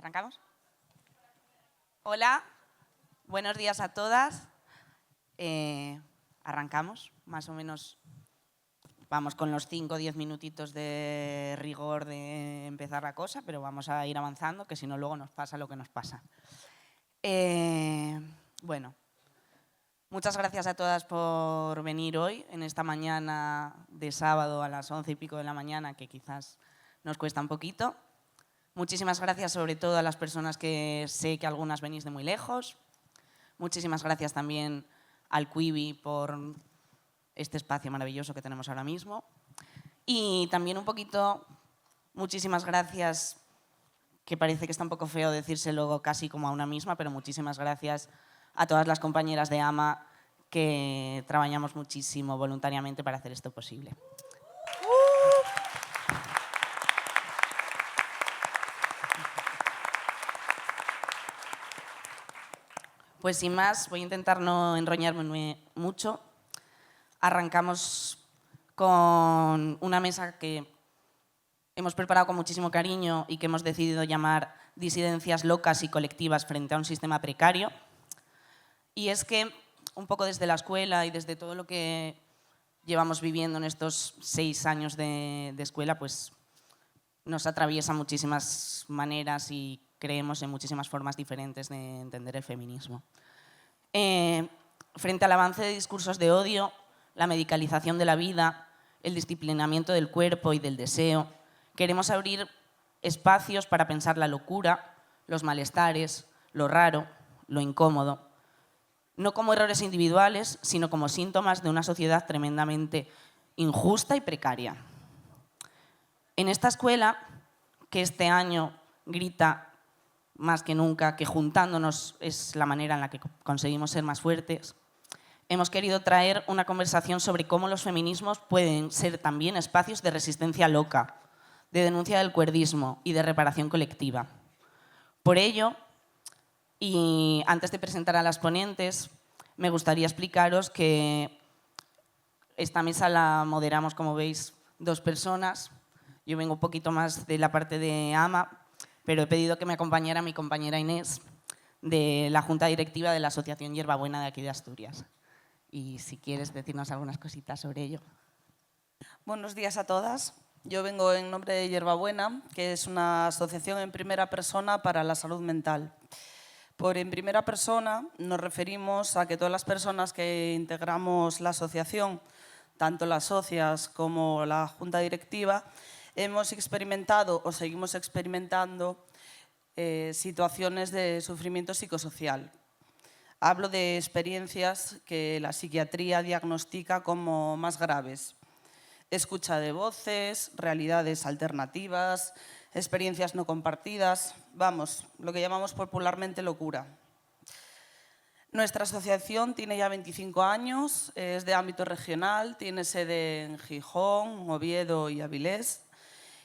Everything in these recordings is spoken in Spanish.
¿Arrancamos? Hola, buenos días a todas. Arrancamos, más o menos vamos con los 5 o 10 minutitos de rigor de empezar la cosa, pero vamos a ir avanzando, que si no luego nos pasa lo que nos pasa. Bueno, muchas gracias a todas por venir hoy, en esta mañana de sábado a las 11 y pico de la mañana, que quizás nos cuesta un poquito. Muchísimas gracias sobre todo a las personas que sé que algunas venís de muy lejos. Muchísimas gracias también al Quibi por este espacio maravilloso que tenemos ahora mismo. Y también un poquito, muchísimas gracias, que parece que está un poco feo decírselo casi como a una misma, pero muchísimas gracias a todas las compañeras de AMA que trabajamos muchísimo voluntariamente para hacer esto posible. Pues sin más, voy a intentar no enroñarme mucho. Arrancamos con una mesa que hemos preparado con muchísimo cariño y que hemos decidido llamar Disidencias locas y colectivas frente a un sistema precario. Y es que, un poco desde la escuela y desde todo lo que llevamos viviendo en estos 6 años de escuela, pues nos atraviesa muchísimas maneras y creemos en muchísimas formas diferentes de entender el feminismo. Frente al avance de discursos de odio, la medicalización de la vida, el disciplinamiento del cuerpo y del deseo, queremos abrir espacios para pensar la locura, los malestares, lo raro, lo incómodo, no como errores individuales, sino como síntomas de una sociedad tremendamente injusta y precaria. En esta escuela, que este año grita más que nunca que juntándonos es la manera en la que conseguimos ser más fuertes, hemos querido traer una conversación sobre cómo los feminismos pueden ser también espacios de resistencia loca, de denuncia del cuerdismo y de reparación colectiva. Por ello, y antes de presentar a las ponentes, me gustaría explicaros que esta mesa la moderamos, como veis, 2 personas. Yo vengo un poquito más de la parte de AMA, pero he pedido que me acompañara mi compañera Inés, de la Junta Directiva de la Asociación Hierbabuena de aquí de Asturias. Y si quieres decirnos algunas cositas sobre ello. Buenos días a todas. Yo vengo en nombre de Hierbabuena, que es una asociación en primera persona para la salud mental. Por en primera persona nos referimos a que todas las personas que integramos la asociación, tanto las socias como la Junta Directiva, hemos experimentado o seguimos experimentando situaciones de sufrimiento psicosocial. Hablo de experiencias que la psiquiatría diagnostica como más graves. Escucha de voces, realidades alternativas, experiencias no compartidas, vamos, lo que llamamos popularmente locura. Nuestra asociación tiene ya 25 años, es de ámbito regional, tiene sede en Gijón, Oviedo y Avilés.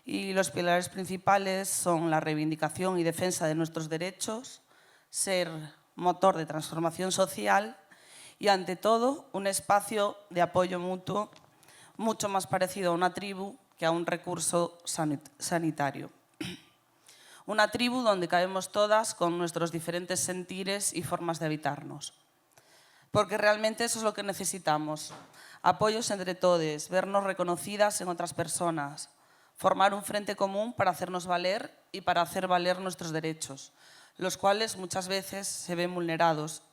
Y los pilares principales son la reivindicación y defensa de nuestros derechos, ser motor de transformación social y, ante todo, un espacio de apoyo mutuo mucho más parecido a una tribu que a un recurso sanitario. Una tribu donde caemos todas con nuestros diferentes sentires y formas de habitarnos. Porque realmente eso es lo que necesitamos. Apoyos entre todes, vernos reconocidas en otras personas, formar un frente común para hacernos valer y para hacer valer nuestros derechos, los cuales muchas veces se ven vulnerados,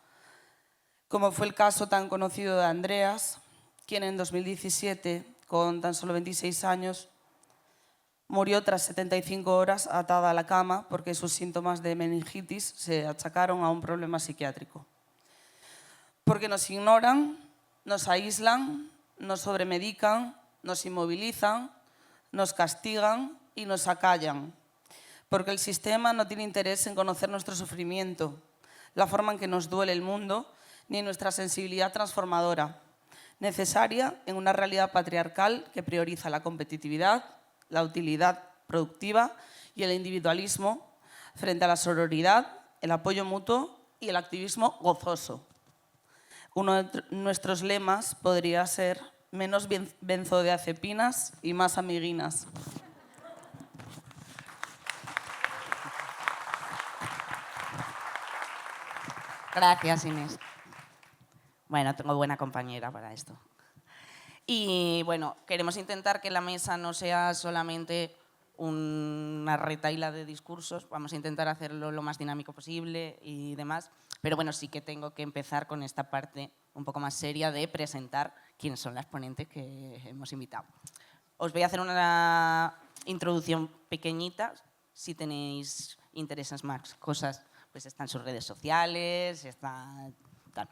como fue el caso tan conocido de Andreas, quien en 2017, con tan solo 26 años, murió tras 75 horas atada a la cama porque sus síntomas de meningitis se achacaron a un problema psiquiátrico. Porque nos ignoran, nos aíslan, nos sobremedican, nos inmovilizan, nos castigan y nos acallan, porque el sistema no tiene interés en conocer nuestro sufrimiento, la forma en que nos duele el mundo, ni nuestra sensibilidad transformadora, necesaria en una realidad patriarcal que prioriza la competitividad, la utilidad productiva y el individualismo frente a la sororidad, el apoyo mutuo y el activismo gozoso. Uno de nuestros lemas podría ser: menos benzodiazepinas y más amiguinas. Gracias, Inés. Bueno, tengo buena compañera para esto. Y bueno, queremos intentar que la mesa no sea solamente una retahíla de discursos, vamos a intentar hacerlo lo más dinámico posible y demás, pero bueno, sí que tengo que empezar con esta parte un poco más seria de presentar quiénes son las ponentes que hemos invitado. Os voy a hacer una introducción pequeñita, si tenéis intereses más cosas, pues están sus redes sociales, está tal.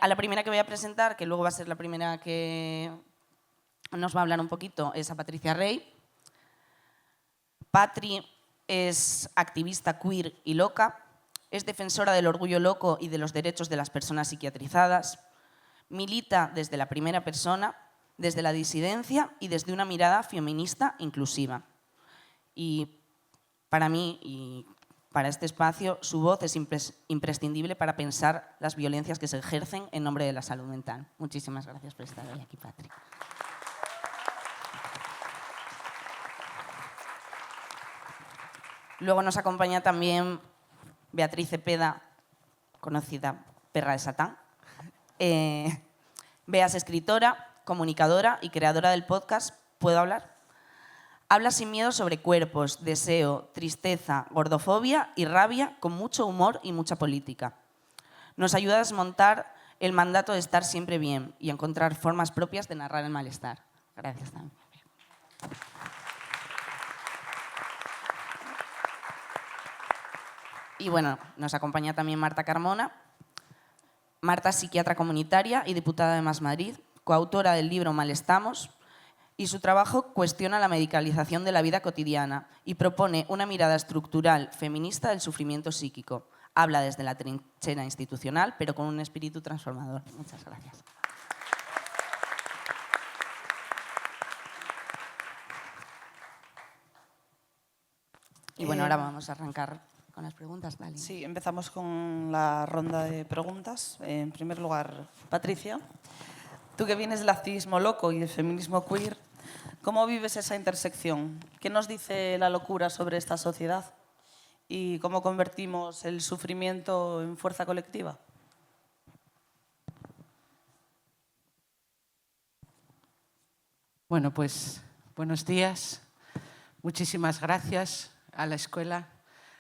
A la primera que voy a presentar, que luego va a ser la primera que nos va a hablar un poquito, es a Patricia Rey. Patri es activista queer y loca, es defensora del orgullo loco y de los derechos de las personas psiquiatrizadas, milita desde la primera persona, desde la disidencia y desde una mirada feminista inclusiva. Y para mí y para este espacio, su voz es imprescindible para pensar las violencias que se ejercen en nombre de la salud mental. Muchísimas gracias por estar hoy aquí, Patri. Luego nos acompaña también Beatriz Cepeda, conocida Perra de Satán. Bea es escritora, comunicadora y creadora del podcast ¿Puedo hablar? Habla sin miedo sobre cuerpos, deseo, tristeza, gordofobia y rabia con mucho humor y mucha política. Nos ayuda a desmontar el mandato de estar siempre bien y a encontrar formas propias de narrar el malestar. Gracias también. Y bueno, nos acompaña también Marta Carmona. Marta es psiquiatra comunitaria y diputada de Más Madrid, coautora del libro Mal estamos, y su trabajo cuestiona la medicalización de la vida cotidiana y propone una mirada estructural feminista del sufrimiento psíquico. Habla desde la trinchera institucional, pero con un espíritu transformador. Muchas gracias. Y bueno, ahora vamos a arrancar con las preguntas. Dale. Sí, empezamos con la ronda de preguntas. En primer lugar, Patricia, tú que vienes del activismo loco y del feminismo queer, ¿cómo vives esa intersección? ¿Qué nos dice la locura sobre esta sociedad? ¿Y cómo convertimos el sufrimiento en fuerza colectiva? Bueno, pues buenos días. Muchísimas gracias a la escuela,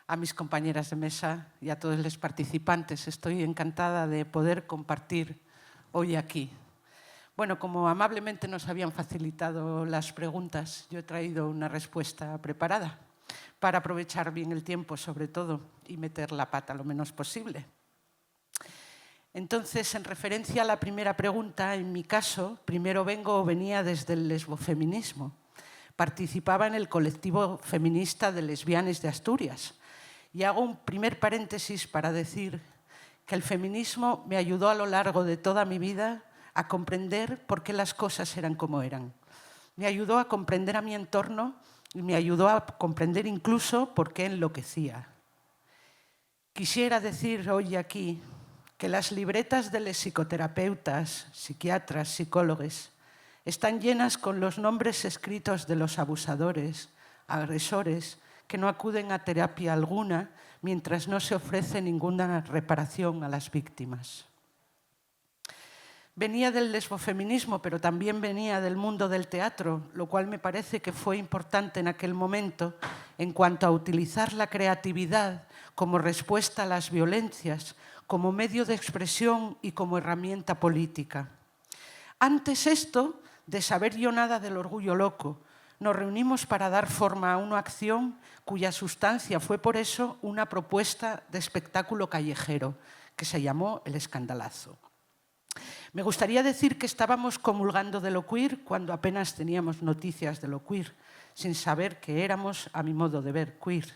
a mis compañeras de mesa y a todos los participantes. Estoy encantada de poder compartir hoy aquí. Bueno, como amablemente nos habían facilitado las preguntas, yo he traído una respuesta preparada para aprovechar bien el tiempo, sobre todo, y meter la pata lo menos posible. Entonces, en referencia a la primera pregunta, en mi caso, primero venía desde el lesbofeminismo. Participaba en el colectivo feminista de lesbianas de Asturias. Y hago un primer paréntesis para decir que el feminismo me ayudó a lo largo de toda mi vida a comprender por qué las cosas eran como eran. Me ayudó a comprender a mi entorno y me ayudó a comprender incluso por qué enloquecía. Quisiera decir hoy aquí que las libretas de los psicoterapeutas, psiquiatras, psicólogos están llenas con los nombres escritos de los abusadores, agresores, que no acuden a terapia alguna mientras no se ofrece ninguna reparación a las víctimas. Venía del lesbofeminismo, pero también venía del mundo del teatro, lo cual me parece que fue importante en aquel momento en cuanto a utilizar la creatividad como respuesta a las violencias, como medio de expresión y como herramienta política. Antes esto, de saber yo nada del orgullo loco, nos reunimos para dar forma a una acción cuya sustancia fue por eso una propuesta de espectáculo callejero, que se llamó El Escandalazo. Me gustaría decir que estábamos comulgando de lo queer cuando apenas teníamos noticias de lo queer, sin saber que éramos, a mi modo de ver, queer.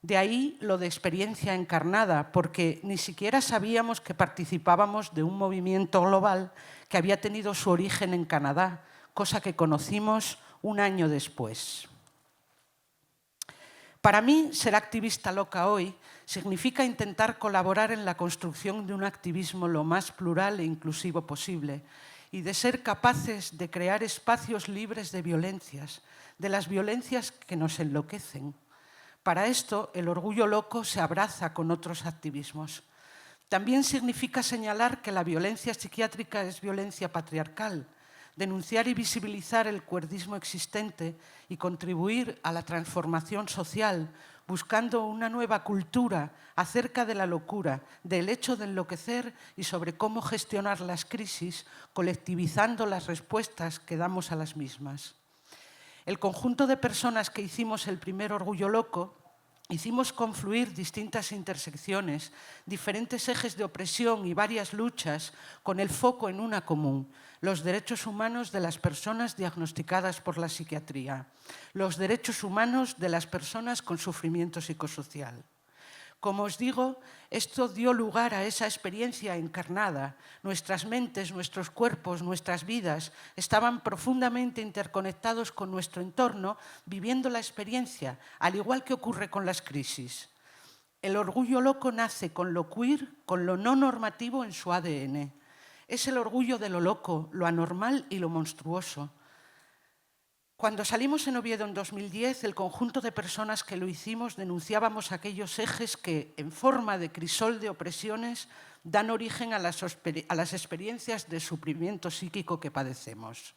De ahí lo de experiencia encarnada, porque ni siquiera sabíamos que participábamos de un movimiento global que había tenido su origen en Canadá, cosa que conocimos un año después. Para mí, ser activista loca hoy significa intentar colaborar en la construcción de un activismo lo más plural e inclusivo posible y de ser capaces de crear espacios libres de violencias, de las violencias que nos enloquecen. Para esto, el orgullo loco se abraza con otros activismos. También significa señalar que la violencia psiquiátrica es violencia patriarcal, denunciar y visibilizar el cuerdismo existente y contribuir a la transformación social, buscando una nueva cultura acerca de la locura, del hecho de enloquecer y sobre cómo gestionar las crisis, colectivizando las respuestas que damos a las mismas. El conjunto de personas que hicimos el primer Orgullo Loco hicimos confluir distintas intersecciones, diferentes ejes de opresión y varias luchas con el foco en una común: los derechos humanos de las personas diagnosticadas por la psiquiatría, los derechos humanos de las personas con sufrimiento psicosocial. Como os digo, esto dio lugar a esa experiencia encarnada. Nuestras mentes, nuestros cuerpos, nuestras vidas estaban profundamente interconectados con nuestro entorno, viviendo la experiencia, al igual que ocurre con las crisis. El orgullo loco nace con lo queer, con lo no normativo en su ADN. Es el orgullo de lo loco, lo anormal y lo monstruoso. Cuando salimos en Oviedo en 2010, el conjunto de personas que lo hicimos denunciábamos aquellos ejes que, en forma de crisol de opresiones, dan origen a las experiencias de sufrimiento psíquico que padecemos.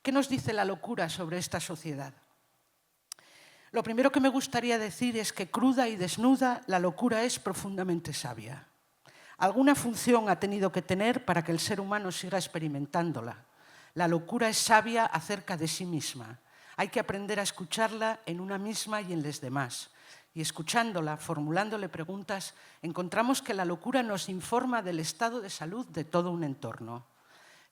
¿Qué nos dice la locura sobre esta sociedad? Lo primero que me gustaría decir es que, cruda y desnuda, la locura es profundamente sabia. Alguna función ha tenido que tener para que el ser humano siga experimentándola. La locura es sabia acerca de sí misma. Hay que aprender a escucharla en una misma y en los demás. Y escuchándola, formulándole preguntas, encontramos que la locura nos informa del estado de salud de todo un entorno.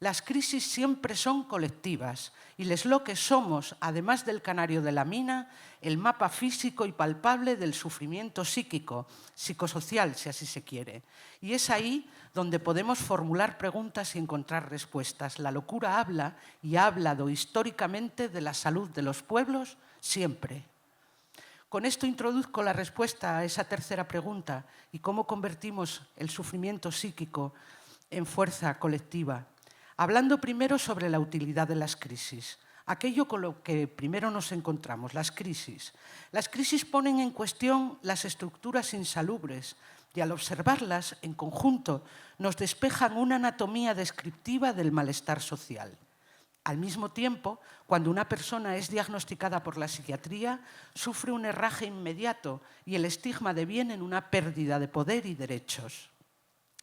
Las crisis siempre son colectivas y les loques somos, además del canario de la mina, el mapa físico y palpable del sufrimiento psíquico, psicosocial, si así se quiere. Y es ahí donde podemos formular preguntas y encontrar respuestas. La locura habla y ha hablado históricamente de la salud de los pueblos siempre. Con esto introduzco la respuesta a esa tercera pregunta y cómo convertimos el sufrimiento psíquico en fuerza colectiva. Hablando primero sobre la utilidad de las crisis, aquello con lo que primero nos encontramos, las crisis. Las crisis ponen en cuestión las estructuras insalubres y al observarlas en conjunto nos despejan una anatomía descriptiva del malestar social. Al mismo tiempo, cuando una persona es diagnosticada por la psiquiatría, sufre un herraje inmediato y el estigma deviene en una pérdida de poder y derechos.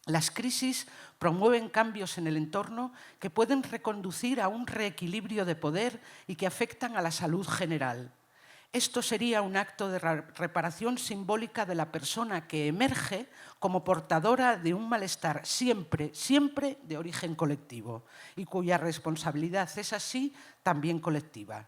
Las crisis promueven cambios en el entorno que pueden reconducir a un reequilibrio de poder y que afectan a la salud general. Esto sería un acto de reparación simbólica de la persona que emerge como portadora de un malestar siempre, siempre de origen colectivo y cuya responsabilidad es así también colectiva.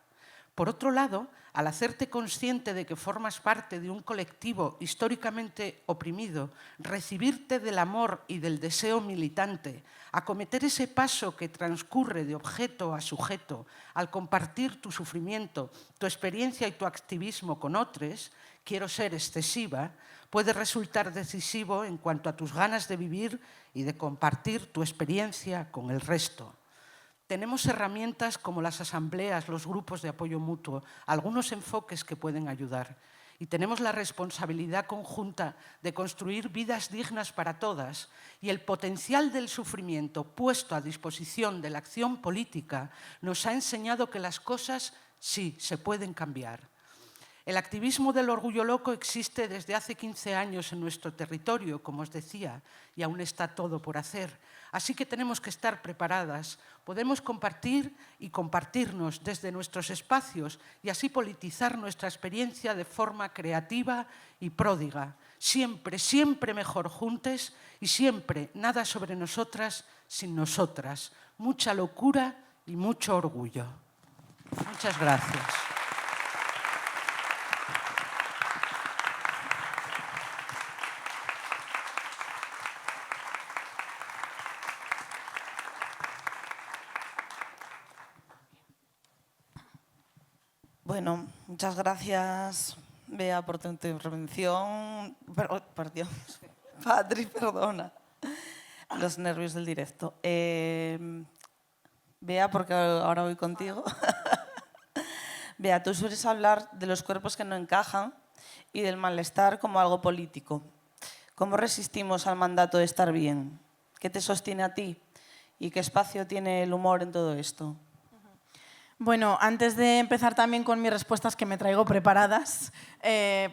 Por otro lado, al hacerte consciente de que formas parte de un colectivo históricamente oprimido, recibirte del amor y del deseo militante, acometer ese paso que transcurre de objeto a sujeto, al compartir tu sufrimiento, tu experiencia y tu activismo con otros, quiero ser excesiva, puede resultar decisivo en cuanto a tus ganas de vivir y de compartir tu experiencia con el resto. Tenemos herramientas como las asambleas, los grupos de apoyo mutuo, algunos enfoques que pueden ayudar. Y tenemos la responsabilidad conjunta de construir vidas dignas para todas y el potencial del sufrimiento puesto a disposición de la acción política nos ha enseñado que las cosas sí se pueden cambiar. El activismo del orgullo loco existe desde hace 15 años en nuestro territorio, como os decía, y aún está todo por hacer. Así que tenemos que estar preparadas. Podemos compartir y compartirnos desde nuestros espacios y así politizar nuestra experiencia de forma creativa y pródiga. Siempre, siempre mejor juntes y siempre nada sobre nosotras sin nosotras. Mucha locura y mucho orgullo. Muchas gracias. Bueno, muchas gracias, Bea, por tu intervención. Por Dios, Patri, perdona. Los nervios del directo. Bea, porque ahora voy contigo. Bea, tú sueles hablar de los cuerpos que no encajan y del malestar como algo político. ¿Cómo resistimos al mandato de estar bien? ¿Qué te sostiene a ti? ¿Y qué espacio tiene el humor en todo esto? Bueno, antes de empezar también con mis respuestas que me traigo preparadas,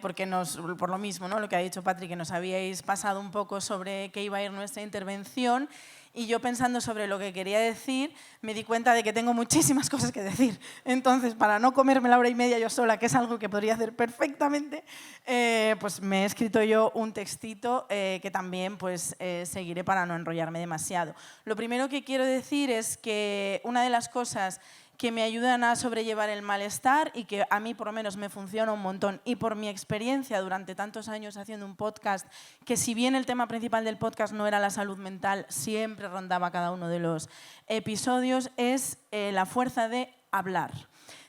porque por lo mismo, ¿no? Lo que ha dicho Patri, que nos habíais pasado un poco sobre qué iba a ir nuestra intervención, y yo pensando sobre lo que quería decir, me di cuenta de que tengo muchísimas cosas que decir. Entonces, para no comerme la hora y media yo sola, que es algo que podría hacer perfectamente, pues me he escrito yo un textito que también pues, seguiré para no enrollarme demasiado. Lo primero que quiero decir es que una de las cosas que me ayudan a sobrellevar el malestar y que a mí por lo menos me funciona un montón, y por mi experiencia durante tantos años haciendo un podcast, que si bien el tema principal del podcast no era la salud mental, siempre rondaba cada uno de los episodios, es la fuerza de hablar.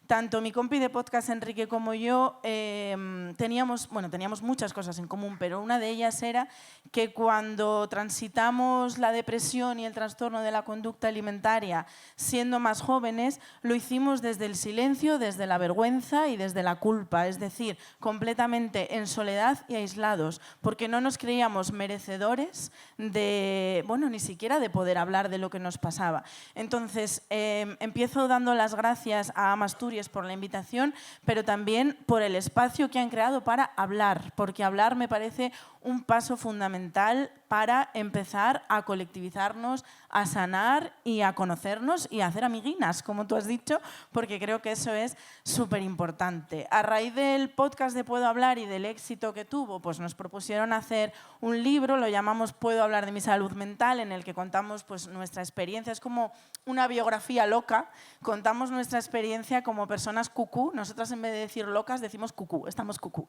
Tanto mi compi de podcast, Enrique, como yo teníamos muchas cosas en común, pero una de ellas era que cuando transitamos la depresión y el trastorno de la conducta alimentaria siendo más jóvenes, lo hicimos desde el silencio, desde la vergüenza y desde la culpa, es decir, completamente en soledad y aislados, porque no nos creíamos merecedores de, bueno, ni siquiera de poder hablar de lo que nos pasaba. Entonces, empiezo dando las gracias a Amasturias por la invitación, pero también por el espacio que han creado para hablar, porque hablar me parece un paso fundamental para empezar a colectivizarnos, a sanar y a conocernos y a hacer amiguinas, como tú has dicho, porque creo que eso es súper importante. A raíz del podcast de Puedo Hablar y del éxito que tuvo, pues nos propusieron hacer un libro, lo llamamos Puedo Hablar de mi salud mental, en el que contamos pues, nuestra experiencia. Es como una biografía loca, contamos nuestra experiencia como personas cucú. Nosotras en vez de decir locas decimos cucú, estamos cucú.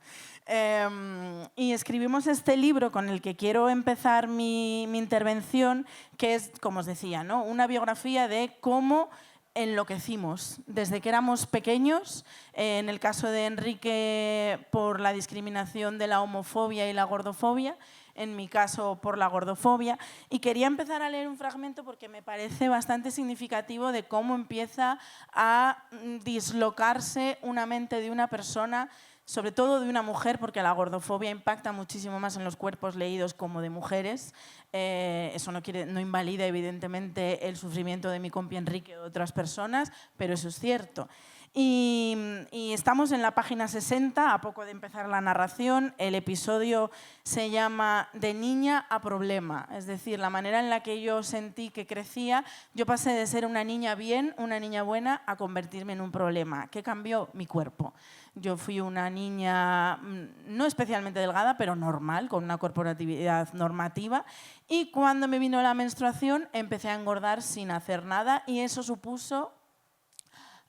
Y escribimos este libro con el que quiero empezar mi intervención, que es, como os decía, ¿no? Una biografía de cómo enloquecimos desde que éramos pequeños, en el caso de Enrique por la discriminación de la homofobia y la gordofobia, en mi caso por la gordofobia, y quería empezar a leer un fragmento porque me parece bastante significativo de cómo empieza a dislocarse una mente de una persona, sobre todo de una mujer, porque la gordofobia impacta muchísimo más en los cuerpos leídos como de mujeres. Eso no invalida, evidentemente, el sufrimiento de mi compi Enrique o de otras personas, pero eso es cierto. Y estamos en la página 60, a poco de empezar la narración. El episodio se llama De niña a problema, es decir, la manera en la que yo sentí que crecía. Yo pasé de ser una niña bien, una niña buena, a convertirme en un problema. ¿Qué cambió? Mi cuerpo. Yo fui una niña no especialmente delgada, pero normal, con una corporatividad normativa. Y cuando me vino la menstruación, empecé a engordar sin hacer nada, y eso supuso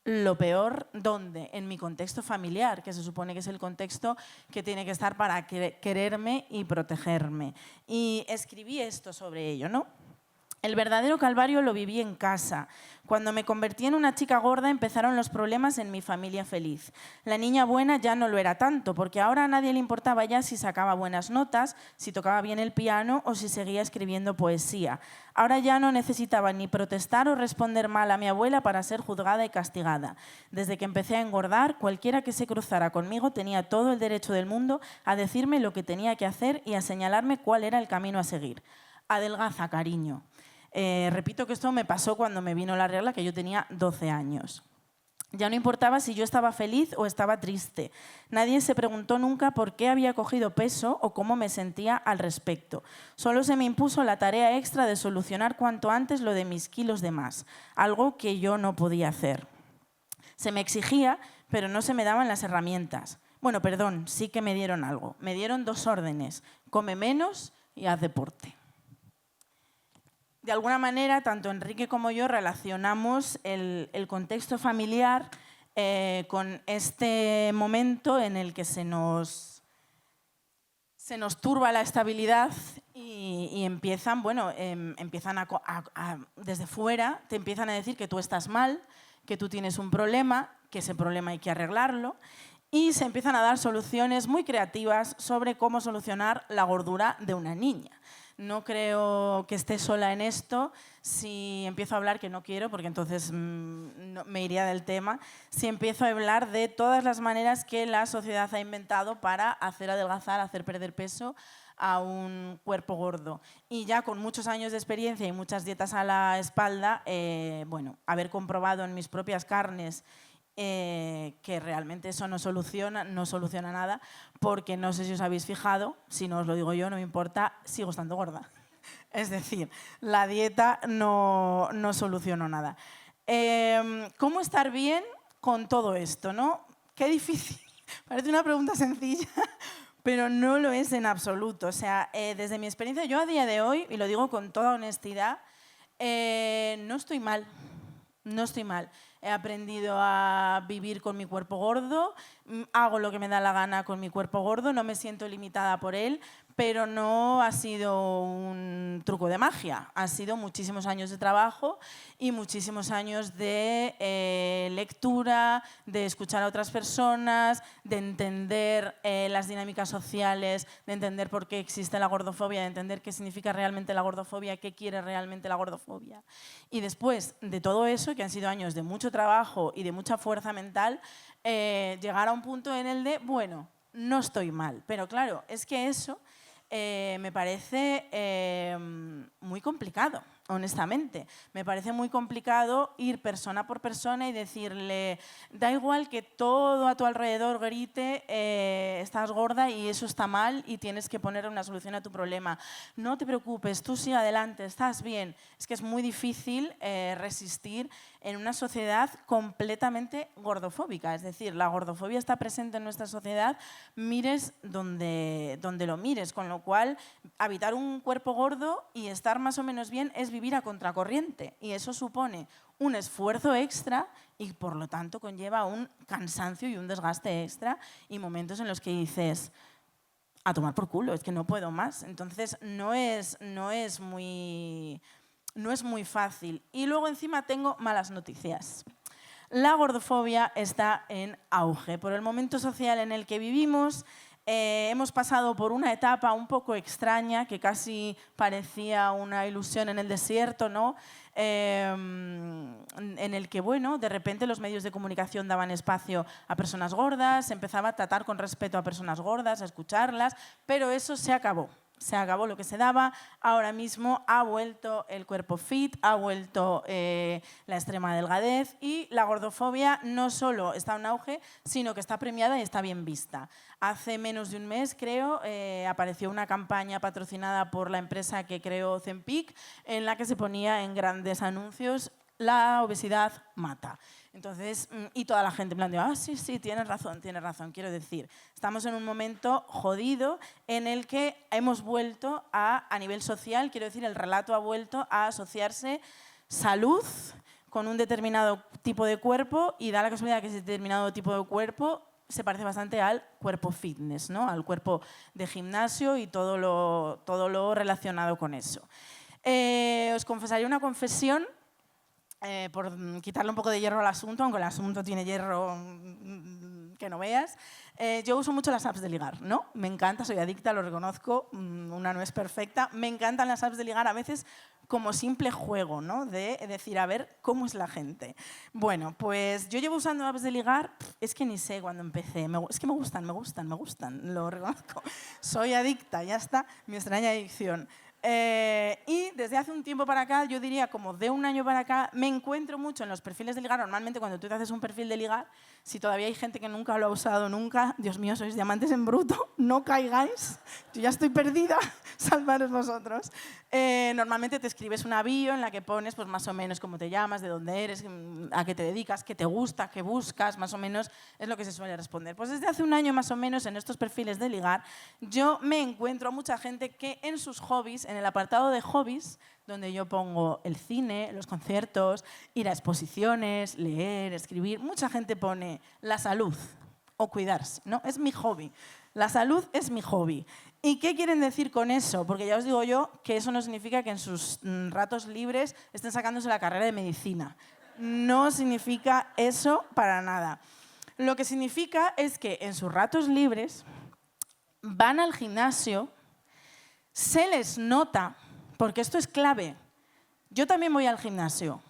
lo peor. ¿Dónde? En mi contexto familiar, que se supone que es el contexto que tiene que estar para quererme y protegerme. Y escribí esto sobre ello, ¿no? El verdadero calvario lo viví en casa. Cuando me convertí en una chica gorda empezaron los problemas en mi familia feliz. La niña buena ya no lo era tanto, porque ahora a nadie le importaba ya si sacaba buenas notas, si tocaba bien el piano o si seguía escribiendo poesía. Ahora ya no necesitaba ni protestar o responder mal a mi abuela para ser juzgada y castigada. Desde que empecé a engordar, cualquiera que se cruzara conmigo tenía todo el derecho del mundo a decirme lo que tenía que hacer y a señalarme cuál era el camino a seguir. Adelgaza, cariño. Repito que esto me pasó cuando me vino la regla, que yo tenía 12 años. Ya no importaba si yo estaba feliz o estaba triste. Nadie se preguntó nunca por qué había cogido peso o cómo me sentía al respecto. Solo se me impuso la tarea extra de solucionar cuanto antes lo de mis kilos de más, algo que yo no podía hacer. Se me exigía, pero no se me daban las herramientas. Bueno, perdón, sí que me dieron algo. Me dieron 2 órdenes: come menos y haz deporte. De alguna manera, tanto Enrique como yo relacionamos el contexto familiar con este momento en el que se nos turba la estabilidad y empiezan, bueno, desde fuera te empiezan a decir que tú estás mal, que tú tienes un problema, que ese problema hay que arreglarlo, y se empiezan a dar soluciones muy creativas sobre cómo solucionar la gordura de una niña. no creo que esté sola en esto. Si empiezo a hablar, que no quiero, porque entonces me iría del tema, si empiezo a hablar de todas las maneras que la sociedad ha inventado para hacer adelgazar, hacer perder peso a un cuerpo gordo. Y ya con muchos años de experiencia y muchas dietas a la espalda, bueno, haber comprobado en mis propias carnes que realmente eso no soluciona nada, porque no sé si os habéis fijado, si no os lo digo yo, no me importa, sigo estando gorda. Es decir, la dieta no solucionó nada. ¿Cómo estar bien con todo esto, no? Qué difícil. Parece una pregunta sencilla, pero no lo es en absoluto. O sea, desde mi experiencia, yo a día de hoy, y lo digo con toda honestidad, no estoy mal. No estoy mal. He aprendido a vivir con mi cuerpo gordo, hago lo que me da la gana con mi cuerpo gordo, no me siento limitada por él, pero no ha sido un truco de magia. Ha sido muchísimos años de trabajo y muchísimos años de lectura, de escuchar a otras personas, de entender las dinámicas sociales, de entender por qué existe la gordofobia, de entender qué significa realmente la gordofobia, qué quiere realmente la gordofobia. Y después de todo eso, que han sido años de mucho trabajo y de mucha fuerza mental, llegar a un punto en el de, bueno, no estoy mal. Pero claro, es que eso me parece muy complicado, honestamente. Me parece muy complicado ir persona por persona y decirle, da igual que todo a tu alrededor grite, estás gorda y eso está mal y tienes que poner una solución a tu problema. No te preocupes, tú sigue adelante, estás bien. Es que es muy difícil resistir en una sociedad completamente gordofóbica. Es decir, la gordofobia está presente en nuestra sociedad, mires donde lo mires, con lo cual habitar un cuerpo gordo y estar más o menos bien es vivir a contracorriente, y eso supone un esfuerzo extra y por lo tanto conlleva un cansancio y un desgaste extra y momentos en los que dices, a tomar por culo, es que no puedo más. Entonces no es muy fácil. Y luego encima tengo malas noticias. La gordofobia está en auge. Por el momento social en el que vivimos, hemos pasado por una etapa un poco extraña, que casi parecía una ilusión en el desierto, ¿no? En el que, bueno, de repente los medios de comunicación daban espacio a personas gordas, se empezaba a tratar con respeto a personas gordas, a escucharlas, pero eso se acabó. Se acabó lo que se daba, ahora mismo ha vuelto el cuerpo fit, ha vuelto la extrema delgadez y la gordofobia no solo está en auge, sino que está premiada y está bien vista. Hace menos de un mes, creo, apareció una campaña patrocinada por la empresa que creó Ozempic, en la que se ponía en grandes anuncios, la obesidad mata. Entonces, y toda la gente en plan de, ah, sí, sí, tienes razón. Quiero decir, estamos en un momento jodido en el que hemos vuelto a nivel social, quiero decir, el relato ha vuelto a asociarse salud con un determinado tipo de cuerpo y da la casualidad que ese determinado tipo de cuerpo se parece bastante al cuerpo fitness, ¿no? Al cuerpo de gimnasio y todo lo relacionado con eso. Os confesaré una confesión, por quitarle un poco de hierro al asunto, aunque el asunto tiene hierro que no veas. Yo uso mucho las apps de ligar, ¿no? Me encanta, soy adicta, lo reconozco, una no es perfecta. Me encantan las apps de ligar, a veces como simple juego, ¿no? De decir, a ver, ¿cómo es la gente? Bueno, pues yo llevo usando apps de ligar, es que ni sé cuándo empecé. Es que me gustan, lo reconozco. Soy adicta, ya está, mi extraña adicción. Y desde hace un tiempo para acá, yo diría como de un año para acá, me encuentro mucho en los perfiles de ligar. Normalmente cuando tú te haces un perfil de ligar, si todavía hay gente que nunca lo ha usado nunca, Dios mío, sois diamantes en bruto, no caigáis, yo ya estoy perdida, salvaros vosotros. Normalmente te escribes una bio en la que pones pues, más o menos cómo te llamas, de dónde eres, a qué te dedicas, qué te gusta, qué buscas, más o menos es lo que se suele responder. Pues desde hace un año más o menos en estos perfiles de ligar, yo me encuentro a mucha gente que en sus hobbies, en el apartado de hobbies, donde yo pongo el cine, los conciertos, ir a exposiciones, leer, escribir, mucha gente pone la salud o cuidarse, ¿no? Es mi hobby. La salud es mi hobby. ¿Y qué quieren decir con eso? Porque ya os digo yo que eso no significa que en sus ratos libres estén sacándose la carrera de medicina. No significa eso para nada. Lo que significa es que en sus ratos libres van al gimnasio, Se les nota, porque esto es clave. Yo también voy al gimnasio,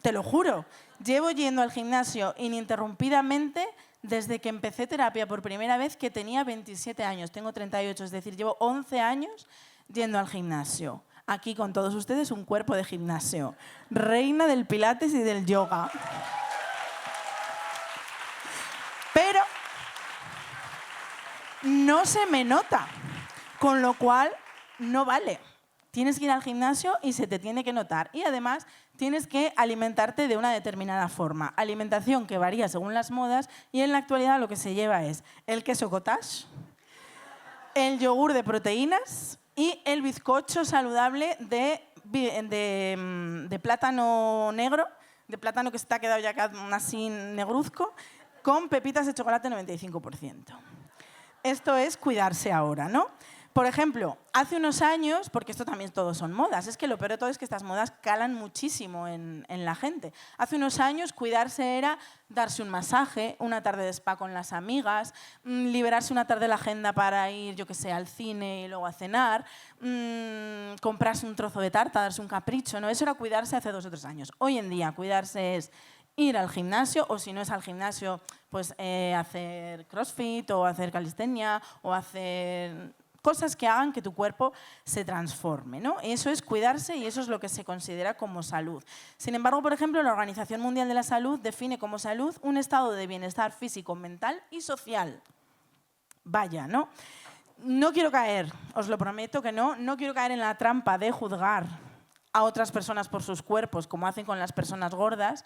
te lo juro. Llevo yendo al gimnasio ininterrumpidamente desde que empecé terapia por primera vez, que tenía 27 años. Tengo 38, es decir, llevo 11 años yendo al gimnasio. Aquí con todos ustedes un cuerpo de gimnasio. Reina del pilates y del yoga. Pero no se me nota, con lo cual no vale. Tienes que ir al gimnasio y se te tiene que notar. Y además tienes que alimentarte de una determinada forma. Alimentación que varía según las modas y en la actualidad lo que se lleva es el queso cottage, el yogur de proteínas y el bizcocho saludable de plátano negro, de plátano que se te ha quedado ya así negruzco, con pepitas de chocolate 95%. Esto es cuidarse ahora, ¿no? Por ejemplo, hace unos años, porque esto también todo son modas, es que lo peor de todo es que estas modas calan muchísimo en la gente. Hace unos años cuidarse era darse un masaje, una tarde de spa con las amigas, liberarse una tarde de la agenda para ir, yo qué sé, al cine y luego a cenar, comprarse un trozo de tarta, darse un capricho, ¿no? Eso era cuidarse hace 2 o 3 años. Hoy en día cuidarse es ir al gimnasio, o si no es al gimnasio, pues hacer crossfit o hacer calistenia o hacer cosas que hagan que tu cuerpo se transforme, ¿no? Eso es cuidarse y eso es lo que se considera como salud. Sin embargo, por ejemplo, la Organización Mundial de la Salud define como salud un estado de bienestar físico, mental y social. Vaya, ¿no? No quiero caer, os lo prometo que no quiero caer en la trampa de juzgar a otras personas por sus cuerpos, como hacen con las personas gordas,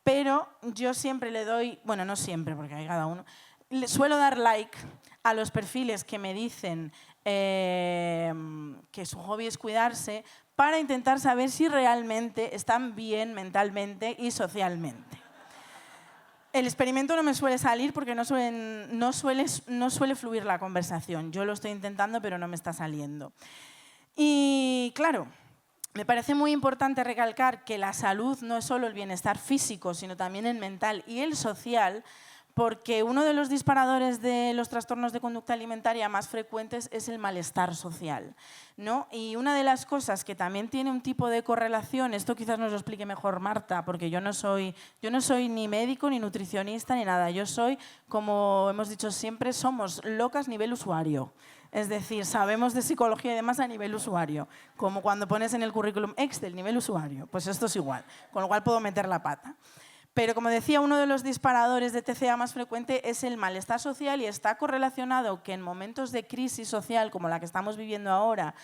pero yo siempre le doy, bueno, no siempre, porque hay cada uno, suelo dar like a los perfiles que me dicen que su hobby es cuidarse para intentar saber si realmente están bien mentalmente y socialmente. El experimento no me suele salir porque no suele fluir la conversación. Yo lo estoy intentando, pero no me está saliendo. Y claro, me parece muy importante recalcar que la salud no es solo el bienestar físico, sino también el mental y el social, porque uno de los disparadores de los trastornos de conducta alimentaria más frecuentes es el malestar social, ¿no? Y una de las cosas que también tiene un tipo de correlación, esto quizás nos lo explique mejor Marta, porque yo no soy ni médico, ni nutricionista, ni nada. Yo soy, como hemos dicho siempre, somos locas nivel usuario. Es decir, sabemos de psicología y demás a nivel usuario. Como cuando pones en el currículum Excel, nivel usuario. Pues esto es igual, con lo cual puedo meter la pata. Pero como decía, uno de los disparadores de TCA más frecuente es el malestar social y está correlacionado que en momentos de crisis social como la que estamos viviendo ahora,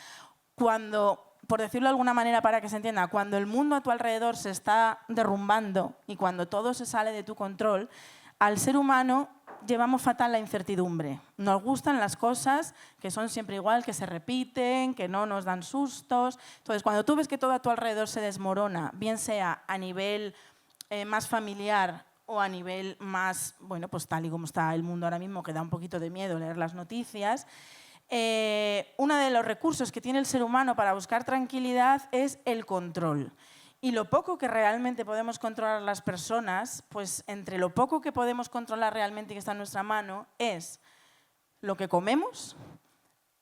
cuando, por decirlo de alguna manera para que se entienda, cuando el mundo a tu alrededor se está derrumbando y cuando todo se sale de tu control, al ser humano llevamos fatal la incertidumbre. Nos gustan las cosas que son siempre igual, que se repiten, que no nos dan sustos. Entonces, cuando tú ves que todo a tu alrededor se desmorona, bien sea a nivel más familiar o a nivel más, bueno, pues tal y como está el mundo ahora mismo, que da un poquito de miedo leer las noticias, uno de los recursos que tiene el ser humano para buscar tranquilidad es el control. Y lo poco que realmente podemos controlar las personas, pues entre lo poco que podemos controlar realmente que está en nuestra mano es lo que comemos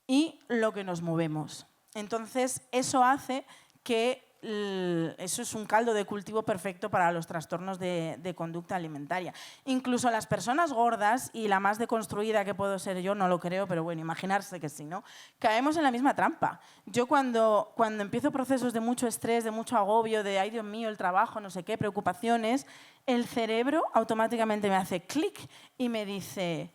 y lo que nos movemos. Entonces, eso hace que eso es un caldo de cultivo perfecto para los trastornos de conducta alimentaria. Incluso las personas gordas, y la más deconstruida que puedo ser yo, no lo creo, pero bueno, imaginarse que sí, ¿no? Caemos en la misma trampa. Yo cuando empiezo procesos de mucho estrés, de mucho agobio, de ay Dios mío, el trabajo, no sé qué, preocupaciones, el cerebro automáticamente me hace clic y me dice,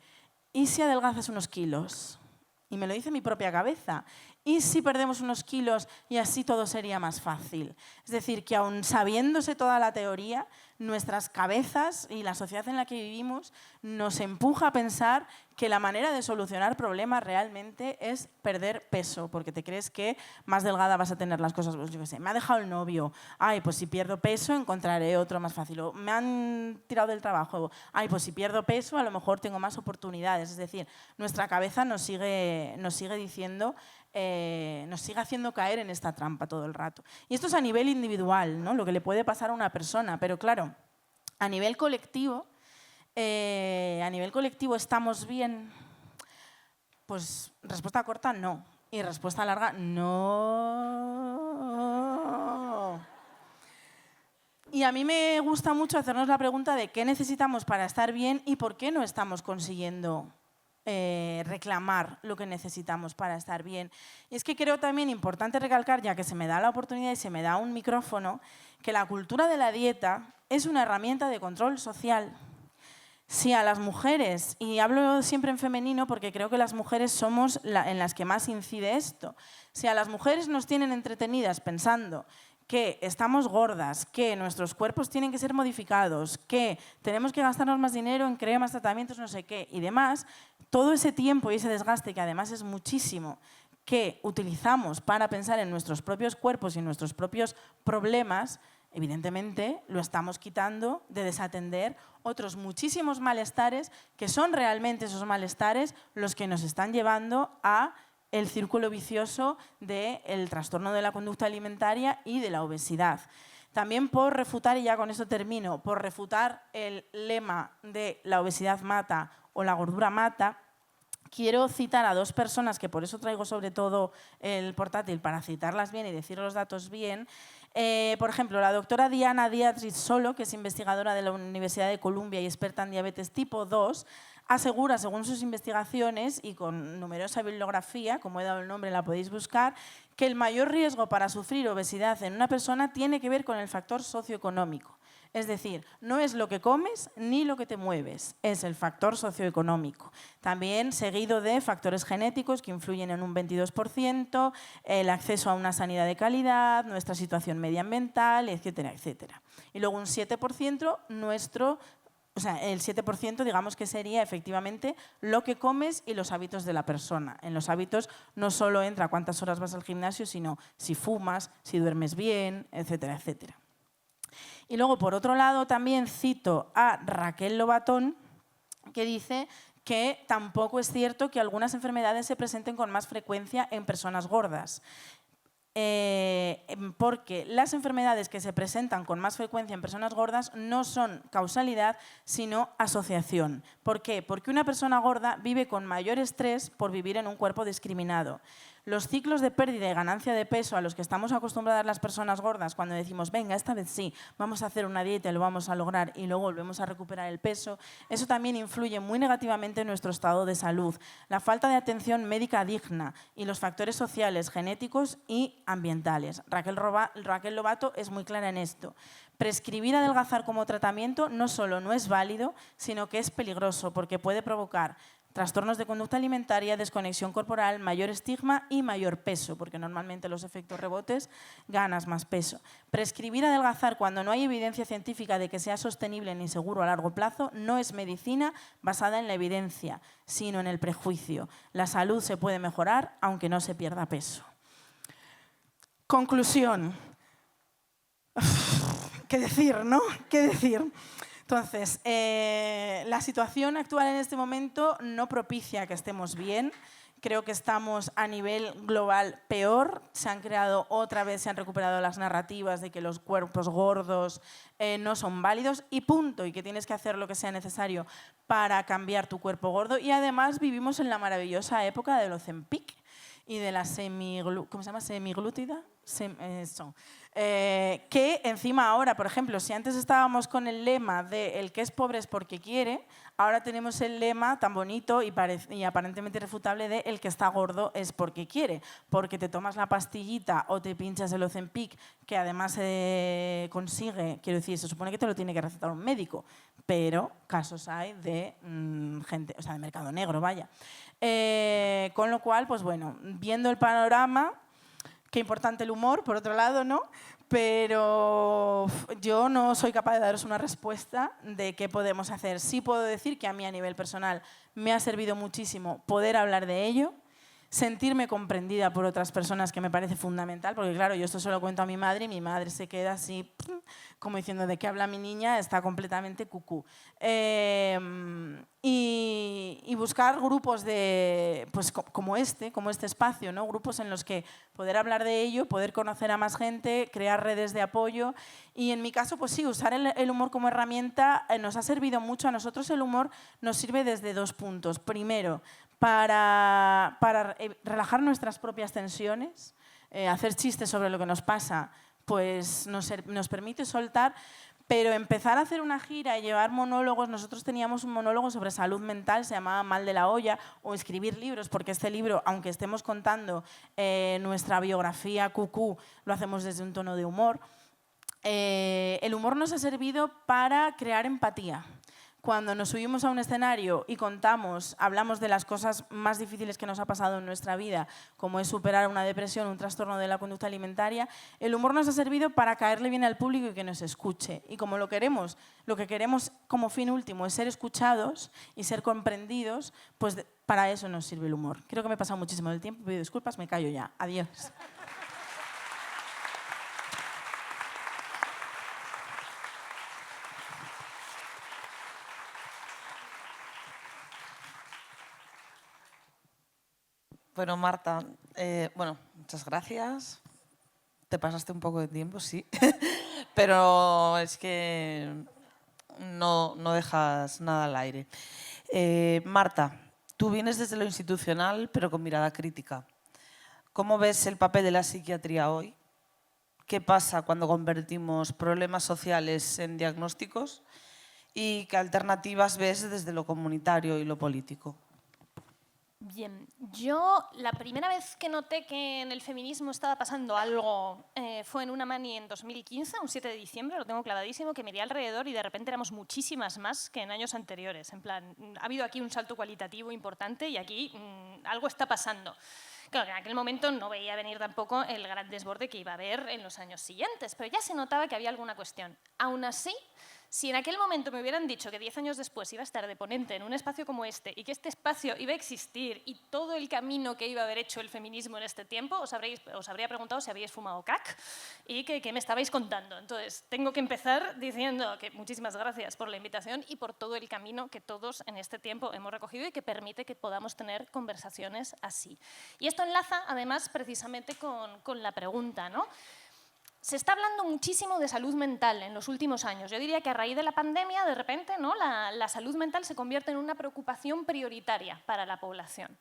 ¿y si adelgazas unos kilos? Y me lo dice mi propia cabeza. ¿Y si perdemos unos kilos y así todo sería más fácil? Es decir, que aun sabiéndose toda la teoría, nuestras cabezas y la sociedad en la que vivimos nos empuja a pensar que la manera de solucionar problemas realmente es perder peso, porque te crees que más delgada vas a tener las cosas. Pues yo qué sé, me ha dejado el novio, ay, pues si pierdo peso encontraré otro más fácil. O me han tirado del trabajo, ay, pues si pierdo peso a lo mejor tengo más oportunidades. Es decir, nuestra cabeza nos sigue diciendo, nos sigue haciendo caer en esta trampa todo el rato. Y esto es a nivel individual, ¿no? Lo que le puede pasar a una persona, pero claro, a nivel colectivo ¿estamos bien? Pues respuesta corta, no. Y respuesta larga, no. Y a mí me gusta mucho hacernos la pregunta de qué necesitamos para estar bien y por qué no estamos consiguiendo reclamar lo que necesitamos para estar bien. Y es que creo también importante recalcar, ya que se me da la oportunidad y se me da un micrófono, que la cultura de la dieta es una herramienta de control social. Si a las mujeres, y hablo siempre en femenino porque creo que las mujeres somos en las que más incide esto, si a las mujeres nos tienen entretenidas pensando que estamos gordas, que nuestros cuerpos tienen que ser modificados, que tenemos que gastarnos más dinero en cremas, tratamientos, no sé qué y demás, todo ese tiempo y ese desgaste, que además es muchísimo, que utilizamos para pensar en nuestros propios cuerpos y en nuestros propios problemas, evidentemente lo estamos quitando de desatender otros muchísimos malestares que son realmente esos malestares los que nos están llevando a el círculo vicioso del trastorno de la conducta alimentaria y de la obesidad. También por refutar, y ya con esto termino, por refutar el lema de la obesidad mata o la gordura mata, quiero citar a dos personas, que por eso traigo sobre todo el portátil para citarlas bien y decir los datos bien. Por ejemplo, la doctora Diana Díaz Rizzolo, que es investigadora de la Universidad de Columbia y experta en diabetes tipo 2, asegura, según sus investigaciones y con numerosa bibliografía, como he dado el nombre, la podéis buscar, que el mayor riesgo para sufrir obesidad en una persona tiene que ver con el factor socioeconómico. Es decir, no es lo que comes ni lo que te mueves, es el factor socioeconómico. También seguido de factores genéticos que influyen en un 22%, el acceso a una sanidad de calidad, nuestra situación medioambiental, etcétera, etcétera. Y luego un 7% el 7% digamos que sería efectivamente lo que comes y los hábitos de la persona. En los hábitos no solo entra cuántas horas vas al gimnasio, sino si fumas, si duermes bien, etcétera, etcétera. Y luego, por otro lado, también cito a Raquel Lobatón, que dice que tampoco es cierto que algunas enfermedades se presenten con más frecuencia en personas gordas. Porque las enfermedades que se presentan con más frecuencia en personas gordas no son causalidad, sino asociación. ¿Por qué? Porque una persona gorda vive con mayor estrés por vivir en un cuerpo discriminado. Los ciclos de pérdida y ganancia de peso a los que estamos acostumbradas las personas gordas cuando decimos, venga, esta vez sí, vamos a hacer una dieta y lo vamos a lograr y luego volvemos a recuperar el peso, eso también influye muy negativamente en nuestro estado de salud. La falta de atención médica digna y los factores sociales, genéticos y ambientales. Raquel Lobato es muy clara en esto. Prescribir adelgazar como tratamiento no solo no es válido, sino que es peligroso porque puede provocar trastornos de conducta alimentaria, desconexión corporal, mayor estigma y mayor peso, porque normalmente los efectos rebotes ganas más peso. Prescribir adelgazar cuando no hay evidencia científica de que sea sostenible ni seguro a largo plazo no es medicina basada en la evidencia, sino en el prejuicio. La salud se puede mejorar aunque no se pierda peso. Conclusión. ¿Qué decir, no? ¿Qué decir? Entonces, la situación actual en este momento no propicia que estemos bien. Creo que estamos a nivel global peor. Se han recuperado las narrativas de que los cuerpos gordos no son válidos y punto, y que tienes que hacer lo que sea necesario para cambiar tu cuerpo gordo. Y además vivimos en la maravillosa época del Ozempic y de la semiglútida. Que encima ahora, por ejemplo, si antes estábamos con el lema de el que es pobre es porque quiere, ahora tenemos el lema tan bonito y aparentemente irrefutable de el que está gordo es porque quiere, porque te tomas la pastillita o te pinchas el Ozempic, que además se consigue, quiero decir, se supone que te lo tiene que recetar un médico, pero casos hay de gente, o sea, de mercado negro, vaya. Con lo cual, pues bueno, viendo el panorama, qué importante el humor, por otro lado, ¿no? Pero yo no soy capaz de daros una respuesta de qué podemos hacer. Sí puedo decir que a mí a nivel personal me ha servido muchísimo poder hablar de ello, sentirme comprendida por otras personas, que me parece fundamental, porque claro, yo esto se lo cuento a mi madre y mi madre se queda así, como diciendo, ¿de qué habla mi niña? Está completamente cucú. Y buscar grupos pues, como este espacio, ¿no? Grupos en los que poder hablar de ello, poder conocer a más gente, crear redes de apoyo. Y en mi caso, pues sí, usar el humor como herramienta nos ha servido mucho. A nosotros el humor nos sirve desde dos puntos. Primero, para relajar nuestras propias tensiones, hacer chistes sobre lo que nos pasa, pues nos permite soltar, pero empezar a hacer una gira y llevar monólogos. Nosotros teníamos un monólogo sobre salud mental, se llamaba Mal de la olla, o escribir libros, porque este libro, aunque estemos contando nuestra biografía cucú, lo hacemos desde un tono de humor. El humor nos ha servido para crear empatía. Cuando nos subimos a un escenario y hablamos de las cosas más difíciles que nos ha pasado en nuestra vida, como es superar una depresión, un trastorno de la conducta alimentaria, el humor nos ha servido para caerle bien al público y que nos escuche. Y como lo que queremos como fin último es ser escuchados y ser comprendidos, pues para eso nos sirve el humor. Creo que me he pasado muchísimo del tiempo, pido disculpas, me callo ya. Adiós. Bueno, Marta, muchas gracias. Te pasaste un poco de tiempo, sí, pero es que no dejas nada al aire. Marta, tú vienes desde lo institucional, pero con mirada crítica. ¿Cómo ves el papel de la psiquiatría hoy? ¿Qué pasa cuando convertimos problemas sociales en diagnósticos? ¿Y qué alternativas ves desde lo comunitario y lo político? Bien, yo la primera vez que noté que en el feminismo estaba pasando algo fue en una mani en 2015, un 7 de diciembre, lo tengo clavadísimo, que miré alrededor y de repente éramos muchísimas más que en años anteriores. En plan, ha habido aquí un salto cualitativo importante y aquí algo está pasando. Claro, en aquel momento no veía venir tampoco el gran desborde que iba a haber en los años siguientes, pero ya se notaba que había alguna cuestión. Aún así, si en aquel momento me hubieran dicho que 10 años después iba a estar de ponente en un espacio como este y que este espacio iba a existir y todo el camino que iba a haber hecho el feminismo en este tiempo, os habría preguntado si habíais fumado crack y qué me estabais contando. Entonces, tengo que empezar diciendo que muchísimas gracias por la invitación y por todo el camino que todos en este tiempo hemos recogido y que permite que podamos tener conversaciones así. Y esto enlaza, además, precisamente con la pregunta, ¿no? Se está hablando muchísimo de salud mental en los últimos años. Yo diría que a raíz de la pandemia, de repente, ¿no? la salud mental se convierte en una preocupación prioritaria para la población.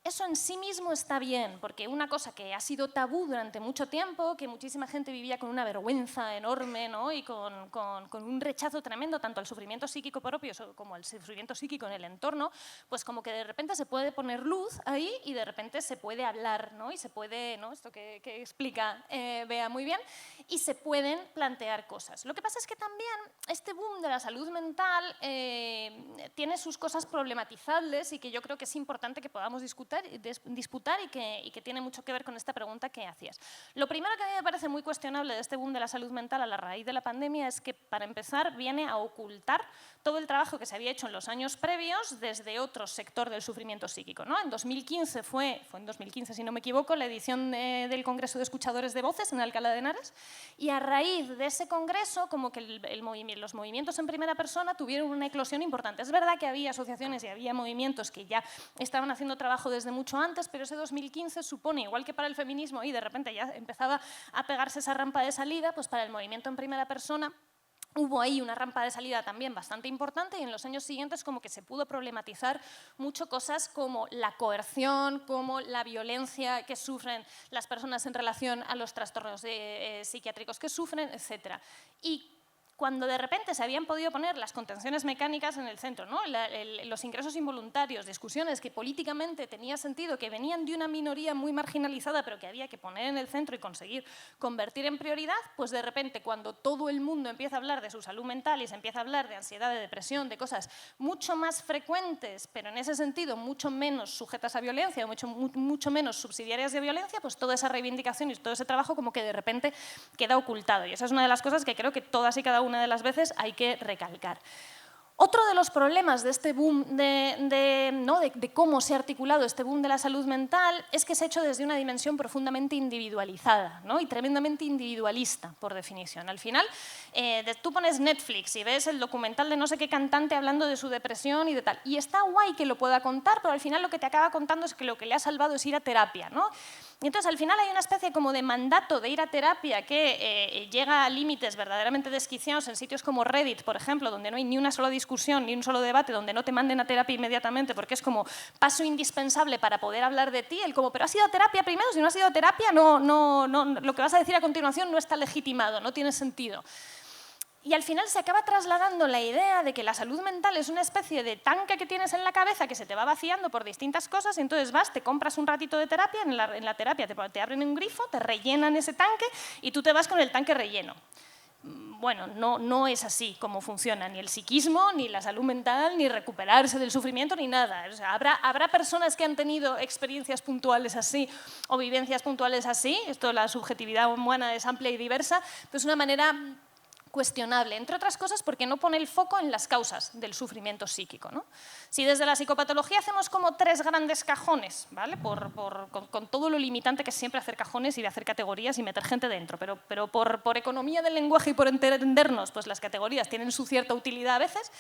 Eso en sí mismo está bien, porque una cosa que ha sido tabú durante mucho tiempo, que muchísima gente vivía con una vergüenza enorme, ¿no? Y con un rechazo tremendo tanto al sufrimiento psíquico propio como al sufrimiento psíquico en el entorno, pues como que de repente se puede poner luz ahí y de repente se puede hablar, ¿no? Y se puede, ¿no? Esto que explica Bea muy bien, y se pueden plantear cosas. Lo que pasa es que también este boom de la salud mental tiene sus cosas problematizables y que yo creo que es importante que podamos disputar y que tiene mucho que ver con esta pregunta que hacías. Lo primero que a mí me parece muy cuestionable de este boom de la salud mental a la raíz de la pandemia es que, para empezar, viene a ocultar todo el trabajo que se había hecho en los años previos desde otro sector del sufrimiento psíquico, ¿no? En 2015 fue en 2015, si no me equivoco, la edición del Congreso de Escuchadores de Voces en Alcalá de Henares, y a raíz de ese congreso, como que los movimientos en primera persona tuvieron una eclosión importante. Es verdad que había asociaciones y había movimientos que ya estaban haciendo trabajo desde mucho antes, pero ese 2015 supone, igual que para el feminismo, y de repente ya empezaba a pegarse esa rampa de salida, pues para el movimiento en primera persona hubo ahí una rampa de salida también bastante importante, y en los años siguientes como que se pudo problematizar mucho cosas como la coerción, como la violencia que sufren las personas en relación a los trastornos psiquiátricos que sufren, etc. Y cuando de repente se habían podido poner las contenciones mecánicas en el centro, ¿no? Los ingresos involuntarios, discusiones que políticamente tenía sentido, que venían de una minoría muy marginalizada, pero que había que poner en el centro y conseguir convertir en prioridad, pues de repente cuando todo el mundo empieza a hablar de su salud mental y se empieza a hablar de ansiedad, de depresión, de cosas mucho más frecuentes, pero en ese sentido mucho menos sujetas a violencia, mucho menos subsidiarias de violencia, pues toda esa reivindicación y todo ese trabajo como que de repente queda ocultado. Y esa es una de las cosas que creo que todas y cada una de las veces hay que recalcar. Otro de los problemas de este boom, de cómo se ha articulado este boom de la salud mental, es que se ha hecho desde una dimensión profundamente individualizada, ¿no? Y tremendamente individualista, por definición. Al final, tú pones Netflix y ves el documental de no sé qué cantante hablando de su depresión y de tal. Y está guay que lo pueda contar, pero al final lo que te acaba contando es que lo que le ha salvado es ir a terapia, ¿no? Y entonces al final hay una especie como de mandato de ir a terapia que llega a límites verdaderamente desquiciados en sitios como Reddit, por ejemplo, donde no hay ni una sola discusión, ni un solo debate, donde no te manden a terapia inmediatamente, porque es como paso indispensable para poder hablar de ti, el como, pero has ido a terapia primero, si no has ido a terapia, lo que vas a decir a continuación no está legitimado, no tiene sentido. Y al final se acaba trasladando la idea de que la salud mental es una especie de tanque que tienes en la cabeza que se te va vaciando por distintas cosas y entonces vas, te compras un ratito de terapia, en la terapia te abren un grifo, te rellenan ese tanque y tú te vas con el tanque relleno. Bueno, no es así como funciona ni el psiquismo, ni la salud mental, ni recuperarse del sufrimiento, ni nada. O sea, habrá personas que han tenido experiencias puntuales así o vivencias puntuales así. Esto, la subjetividad humana es amplia y diversa, pero es una manera cuestionable, entre otras cosas porque no pone el foco en las causas del sufrimiento psíquico, ¿no? Si desde la psicopatología hacemos como 3 grandes cajones, ¿vale? Con todo lo limitante que es siempre hacer cajones y de hacer categorías y meter gente dentro, pero por economía del lenguaje y por entendernos, pues las categorías tienen su cierta utilidad a veces,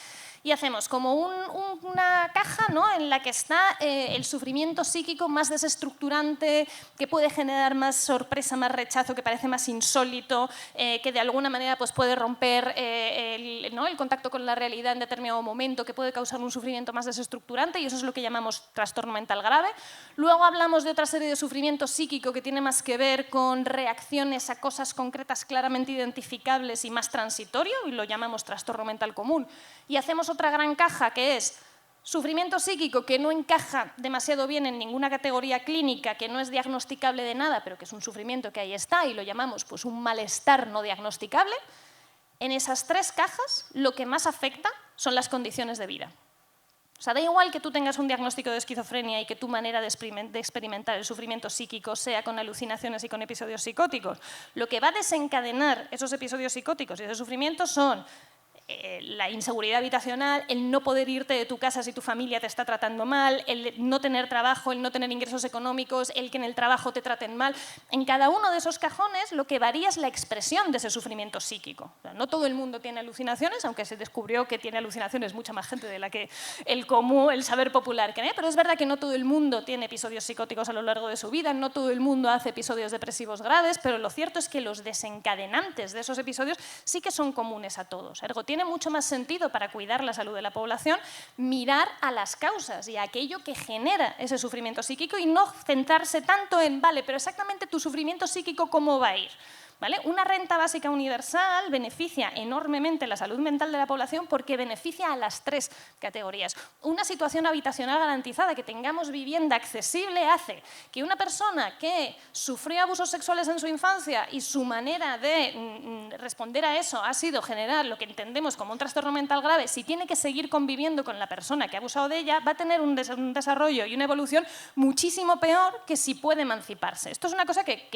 y hacemos como una caja, ¿no? En la que está el sufrimiento psíquico más desestructurante, que puede generar más sorpresa, más rechazo, que parece más insólito, que de alguna manera pues, puede romper el contacto con la realidad en determinado momento, que puede causar un sufrimiento más desestructurante, y eso es lo que llamamos trastorno mental grave. Luego hablamos de otra serie de sufrimiento psíquico que tiene más que ver con reacciones a cosas concretas claramente identificables y más transitorio, y lo llamamos trastorno mental común. Y hacemos otra gran caja que es sufrimiento psíquico que no encaja demasiado bien en ninguna categoría clínica, que no es diagnosticable de nada, pero que es un sufrimiento que ahí está y lo llamamos pues, un malestar no diagnosticable. En esas 3 cajas lo que más afecta son las condiciones de vida. O sea, da igual que tú tengas un diagnóstico de esquizofrenia y que tu manera de experimentar el sufrimiento psíquico sea con alucinaciones y con episodios psicóticos. Lo que va a desencadenar esos episodios psicóticos y ese sufrimiento son la inseguridad habitacional, el no poder irte de tu casa si tu familia te está tratando mal, el no tener trabajo, el no tener ingresos económicos, el que en el trabajo te traten mal. En cada uno de esos cajones lo que varía es la expresión de ese sufrimiento psíquico. O sea, no todo el mundo tiene alucinaciones, aunque se descubrió que tiene alucinaciones mucha más gente de la que el común, el saber popular cree, pero es verdad que no todo el mundo tiene episodios psicóticos a lo largo de su vida, no todo el mundo hace episodios depresivos graves, pero lo cierto es que los desencadenantes de esos episodios sí que son comunes a todos. Ergo, tiene mucho más sentido para cuidar la salud de la población mirar a las causas y a aquello que genera ese sufrimiento psíquico y no centrarse tanto en, vale, pero exactamente tu sufrimiento psíquico, ¿cómo va a ir? ¿Vale? Una renta básica universal beneficia enormemente la salud mental de la población porque beneficia a las 3 categorías. Una situación habitacional garantizada, que tengamos vivienda accesible, hace que una persona que sufrió abusos sexuales en su infancia y su manera de responder a eso ha sido generar lo que entendemos como un trastorno mental grave, si tiene que seguir conviviendo con la persona que ha abusado de ella, va a tener un desarrollo y una evolución muchísimo peor que si puede emanciparse. Esto es una cosa que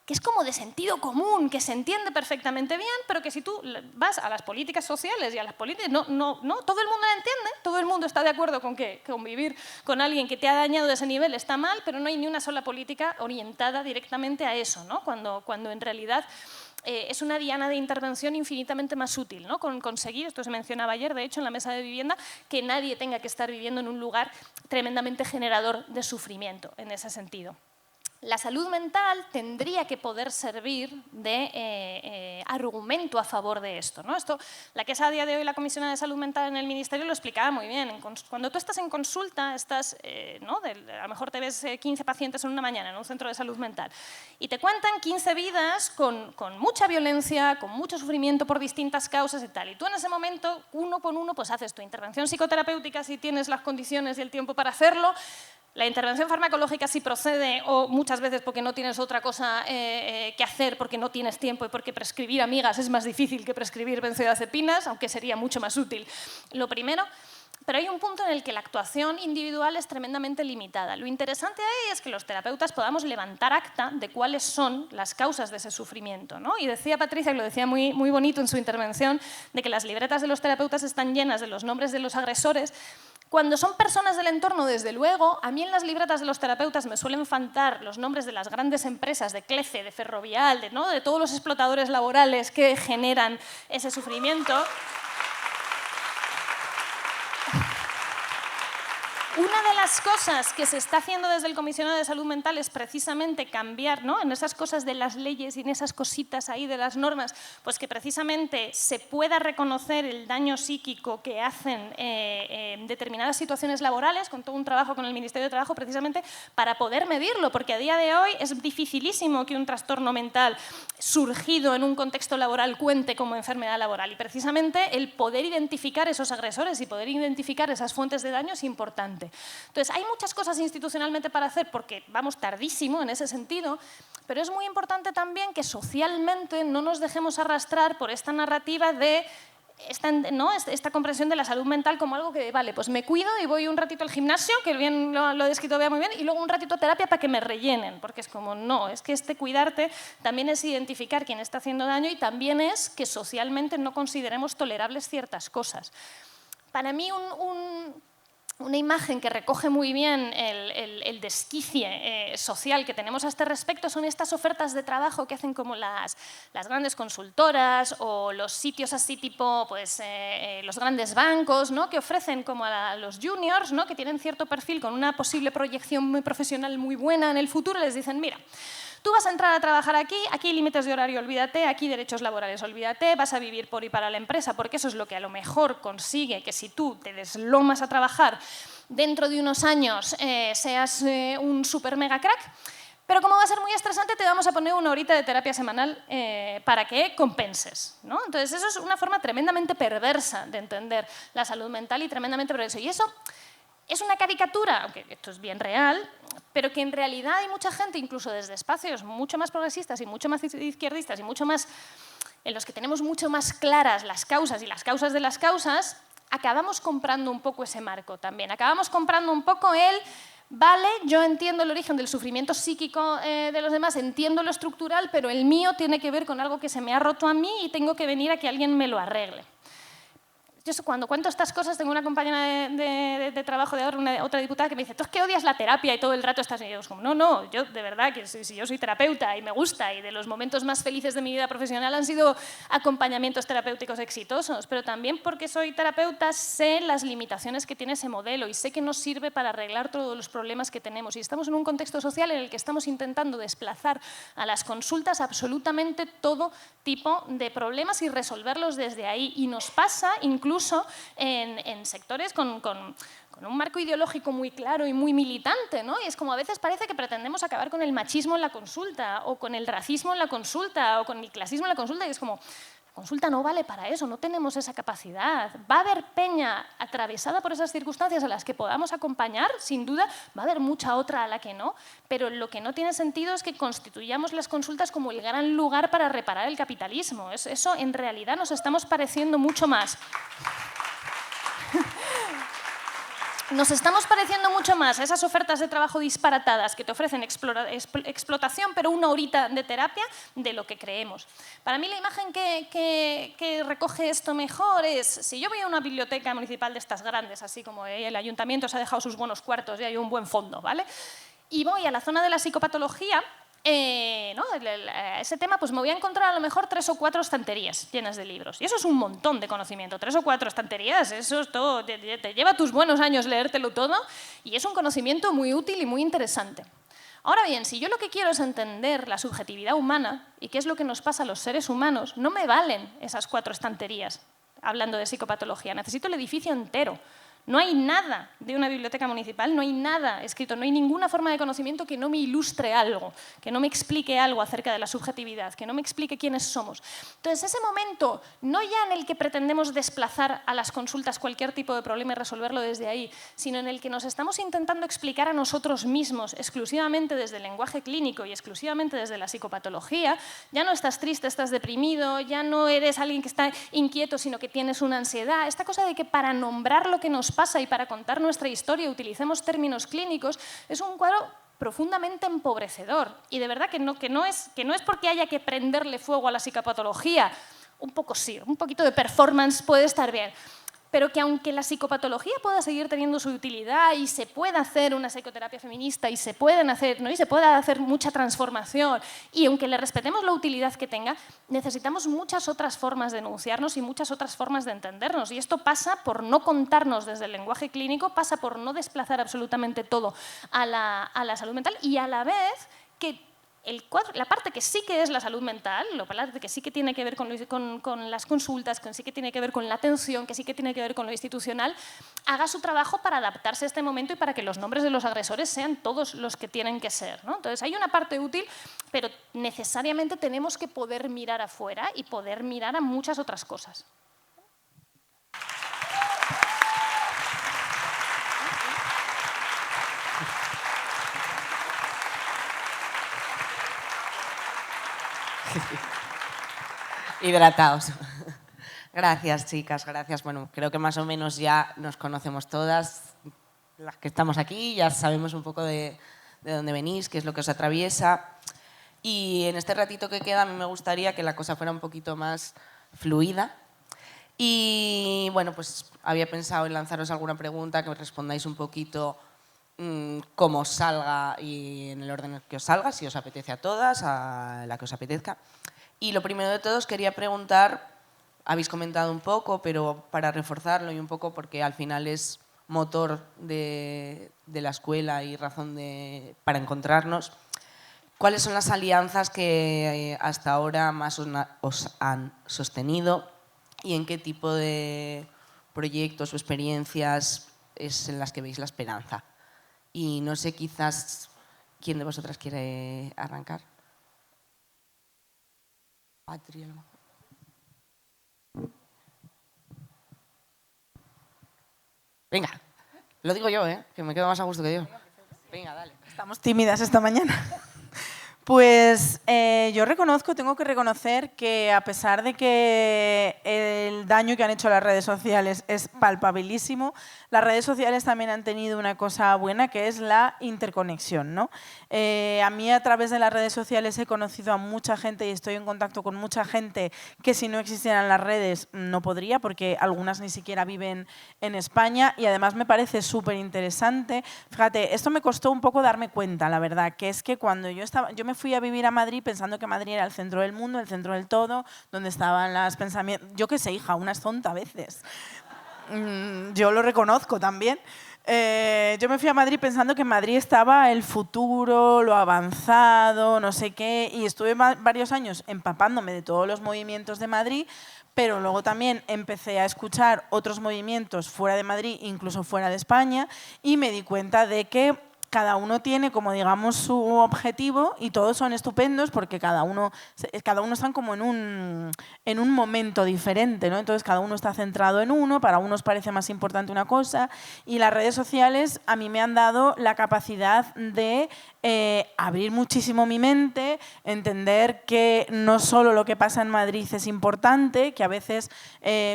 es como de sentido común, que se entiende perfectamente bien, pero que si tú vas a las políticas sociales y a las políticas, no, todo el mundo la entiende, todo el mundo está de acuerdo con que convivir con alguien que te ha dañado de ese nivel está mal, pero no hay ni una sola política orientada directamente a eso, ¿no? Cuando en realidad es una diana de intervención infinitamente más útil, ¿no? Con conseguir, esto se mencionaba ayer, de hecho, en la mesa de vivienda, que nadie tenga que estar viviendo en un lugar tremendamente generador de sufrimiento, en ese sentido. La salud mental tendría que poder servir de argumento a favor de esto, ¿no? La que es a día de hoy la comisionada de salud mental en el Ministerio lo explicaba muy bien. Cuando tú estás en consulta, a lo mejor te ves 15 pacientes en una mañana en un centro de salud mental y te cuentan 15 vidas con mucha violencia, con mucho sufrimiento por distintas causas y tal. Y tú en ese momento, uno por uno, pues haces tu intervención psicoterapéutica si tienes las condiciones y el tiempo para hacerlo. La intervención farmacológica sí procede, o muchas veces porque no tienes otra cosa que hacer, porque no tienes tiempo y porque prescribir amigas es más difícil que prescribir benzodiazepinas, aunque sería mucho más útil lo primero. Pero hay un punto en el que la actuación individual es tremendamente limitada. Lo interesante ahí es que los terapeutas podamos levantar acta de cuáles son las causas de ese sufrimiento, ¿no? Y decía Patricia, que lo decía muy, muy bonito en su intervención, de que las libretas de los terapeutas están llenas de los nombres de los agresores. Cuando son personas del entorno, desde luego, a mí en las libretas de los terapeutas me suelen faltar los nombres de las grandes empresas, de Clece, de Ferrovial, de todos los explotadores laborales que generan ese sufrimiento. Una de las cosas que se está haciendo desde el Comisionado de Salud Mental es precisamente cambiar, ¿no?, en esas cosas de las leyes y en esas cositas ahí de las normas, pues que precisamente se pueda reconocer el daño psíquico que hacen en determinadas situaciones laborales, con todo un trabajo con el Ministerio de Trabajo, precisamente para poder medirlo, porque a día de hoy es dificilísimo que un trastorno mental surgido en un contexto laboral cuente como enfermedad laboral, y precisamente el poder identificar esos agresores y poder identificar esas fuentes de daño es importante. Entonces, hay muchas cosas institucionalmente para hacer porque vamos tardísimo en ese sentido, pero es muy importante también que socialmente no nos dejemos arrastrar por esta narrativa de esta comprensión de la salud mental como algo que, vale, pues me cuido y voy un ratito al gimnasio, que bien lo ha descrito Bea muy bien, y luego un ratito a terapia para que me rellenen, porque es como, no, es que este cuidarte también es identificar quién está haciendo daño y también es que socialmente no consideremos tolerables ciertas cosas. Para mí, una imagen que recoge muy bien el desquicie social que tenemos a este respecto son estas ofertas de trabajo que hacen como las grandes consultoras o los sitios así tipo pues, los grandes bancos, ¿no?, que ofrecen como a los juniors, ¿no?, que tienen cierto perfil con una posible proyección muy profesional muy buena en el futuro, les dicen, mira, tú vas a entrar a trabajar aquí, aquí hay límites de horario, olvídate, aquí derechos laborales, olvídate, vas a vivir por y para la empresa, porque eso es lo que a lo mejor consigue que si tú te deslomas a trabajar dentro de unos años seas un super mega crack, pero como va a ser muy estresante te vamos a poner una horita de terapia semanal para que compenses, ¿no? Entonces eso es una forma tremendamente perversa de entender la salud mental y tremendamente perversa. Y eso es una caricatura, aunque esto es bien real, pero que en realidad hay mucha gente, incluso desde espacios mucho más progresistas y mucho más izquierdistas y mucho más, en los que tenemos mucho más claras las causas y las causas de las causas, acabamos comprando un poco ese marco también. Acabamos comprando un poco vale, yo entiendo el origen del sufrimiento psíquico de los demás, entiendo lo estructural, pero el mío tiene que ver con algo que se me ha roto a mí y tengo que venir a que alguien me lo arregle. Yo cuando cuento estas cosas, tengo una compañera de trabajo de ahora, otra diputada, que me dice, tú es que odias la terapia y todo el rato estás... Y yo como, no, yo de verdad que si yo soy terapeuta y me gusta y de los momentos más felices de mi vida profesional han sido acompañamientos terapéuticos exitosos, pero también porque soy terapeuta sé las limitaciones que tiene ese modelo y sé que no sirve para arreglar todos los problemas que tenemos. Y estamos en un contexto social en el que estamos intentando desplazar a las consultas absolutamente todo tipo de problemas y resolverlos desde ahí. Y nos pasa incluso en sectores con un marco ideológico muy claro y muy militante, ¿no? Y es como a veces parece que pretendemos acabar con el machismo en la consulta o con el racismo en la consulta o con el clasismo en la consulta y es como... La consulta no vale para eso, no tenemos esa capacidad. Va a haber peña atravesada por esas circunstancias a las que podamos acompañar, sin duda, va a haber mucha otra a la que no, pero lo que no tiene sentido es que constituyamos las consultas como el gran lugar para reparar el capitalismo. Eso en realidad nos estamos pareciendo mucho más. Nos estamos pareciendo mucho más a esas ofertas de trabajo disparatadas que te ofrecen explotación, pero una horita de terapia, de lo que creemos. Para mí la imagen que recoge esto mejor es, si yo voy a una biblioteca municipal de estas grandes, así como el ayuntamiento se ha dejado sus buenos cuartos y hay un buen fondo, ¿vale? Y voy a la zona de la psicopatología, ¿no? Ese tema, pues me voy a encontrar a lo mejor 3 o 4 estanterías llenas de libros. Y eso es un montón de conocimiento. 3 o 4 estanterías, eso es todo, te lleva tus buenos años leértelo todo y es un conocimiento muy útil y muy interesante. Ahora bien, si yo lo que quiero es entender la subjetividad humana y qué es lo que nos pasa a los seres humanos, no me valen esas 4 estanterías hablando de psicopatología. Necesito el edificio entero. No hay nada de una biblioteca municipal, no hay nada escrito, no hay ninguna forma de conocimiento que no me ilustre algo, que no me explique algo acerca de la subjetividad, que no me explique quiénes somos. Entonces, ese momento, no ya en el que pretendemos desplazar a las consultas cualquier tipo de problema y resolverlo desde ahí, sino en el que nos estamos intentando explicar a nosotros mismos, exclusivamente desde el lenguaje clínico y exclusivamente desde la psicopatología, ya no estás triste, estás deprimido, ya no eres alguien que está inquieto, sino que tienes una ansiedad. Esta cosa de que para nombrar lo que nos pasa y para contar nuestra historia utilicemos términos clínicos, es un cuadro profundamente empobrecedor. Y de verdad que no es porque haya que prenderle fuego a la psicopatología, un poco sí, un poquito de performance puede estar bien, pero que aunque la psicopatología pueda seguir teniendo su utilidad y se pueda hacer una psicoterapia feminista y se pueden hacer, ¿no? y se pueda hacer mucha transformación, y aunque le respetemos la utilidad que tenga, necesitamos muchas otras formas de enunciarnos y muchas otras formas de entendernos. Y esto pasa por no contarnos desde el lenguaje clínico, pasa por no desplazar absolutamente todo a la salud mental y a la vez que la parte que sí que es la salud mental, la parte que sí que tiene que ver con las consultas, que sí que tiene que ver con la atención, que sí que tiene que ver con lo institucional, haga su trabajo para adaptarse a este momento y para que los nombres de los agresores sean todos los que tienen que ser, ¿no? Entonces hay una parte útil, pero necesariamente tenemos que poder mirar afuera y poder mirar a muchas otras cosas. Hidrataos. Gracias, chicas, gracias. Bueno, creo que más o menos ya nos conocemos todas. Las que estamos aquí ya sabemos un poco de dónde venís, qué es lo que os atraviesa. Y en este ratito que queda a mí me gustaría que la cosa fuera un poquito más fluida. Y bueno, pues había pensado en lanzaros alguna pregunta, que respondáis un poquito como os salga y en el orden que os salga, si os apetece a todas, a la que os apetezca. Y lo primero de todos quería preguntar, habéis comentado un poco, pero para reforzarlo y un poco porque al final es motor de la escuela y razón para encontrarnos, ¿cuáles son las alianzas que hasta ahora más os han sostenido y en qué tipo de proyectos o experiencias es en las que veis la esperanza? Y no sé, quizás, ¿quién de vosotras quiere arrancar? Patri, a lo mejor. Venga, lo digo yo, que me quedo más a gusto que yo. Venga, dale. Estamos tímidas esta mañana. Pues yo tengo que reconocer que a pesar de que el daño que han hecho las redes sociales es palpabilísimo, las redes sociales también han tenido una cosa buena que es la interconexión, ¿no? A mí a través de las redes sociales he conocido a mucha gente y estoy en contacto con mucha gente que si no existieran las redes no podría, porque algunas ni siquiera viven en España y además me parece súper interesante. Fíjate, esto me costó un poco darme cuenta, la verdad, que es que cuando yo me fui a vivir a Madrid pensando que Madrid era el centro del mundo, el centro del todo, donde estaban los pensamientos. Yo qué sé, hija, una es tonta a veces. Yo lo reconozco también. Yo me fui a Madrid pensando que en Madrid estaba el futuro, lo avanzado, no sé qué, y estuve varios años empapándome de todos los movimientos de Madrid, pero luego también empecé a escuchar otros movimientos fuera de Madrid, incluso fuera de España, y me di cuenta de que cada uno tiene como digamos su objetivo y todos son estupendos porque cada uno están como en un momento diferente, ¿no? Entonces cada uno está centrado en uno, para unos parece más importante una cosa y las redes sociales a mí me han dado la capacidad de abrir muchísimo mi mente, entender que no solo lo que pasa en Madrid es importante, que a veces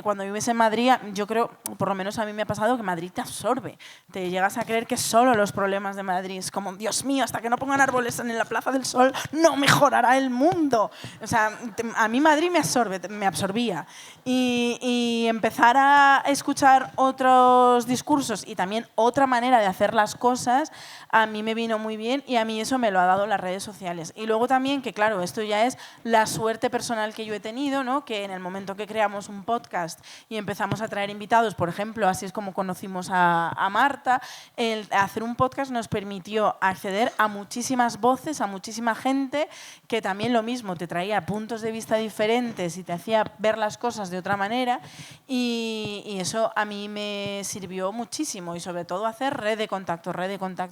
cuando vives en Madrid, yo creo, por lo menos a mí me ha pasado que Madrid te absorbe, te llegas a creer que solo los problemas de Madrid es como, Dios mío, hasta que no pongan árboles en la Plaza del Sol no mejorará el mundo. O sea, a mí Madrid me absorbía. Y empezar a escuchar otros discursos y también otra manera de hacer las cosas, a mí me vino muy bien y a mí eso me lo ha dado las redes sociales. Y luego también, que claro, esto ya es la suerte personal que yo he tenido, ¿no? Que en el momento que creamos un podcast y empezamos a traer invitados, por ejemplo, así es como conocimos a Marta, el hacer un podcast nos permitió acceder a muchísimas voces, a muchísima gente que también lo mismo, te traía puntos de vista diferentes y te hacía ver las cosas de otra manera y eso a mí me sirvió muchísimo y sobre todo hacer red de contactos,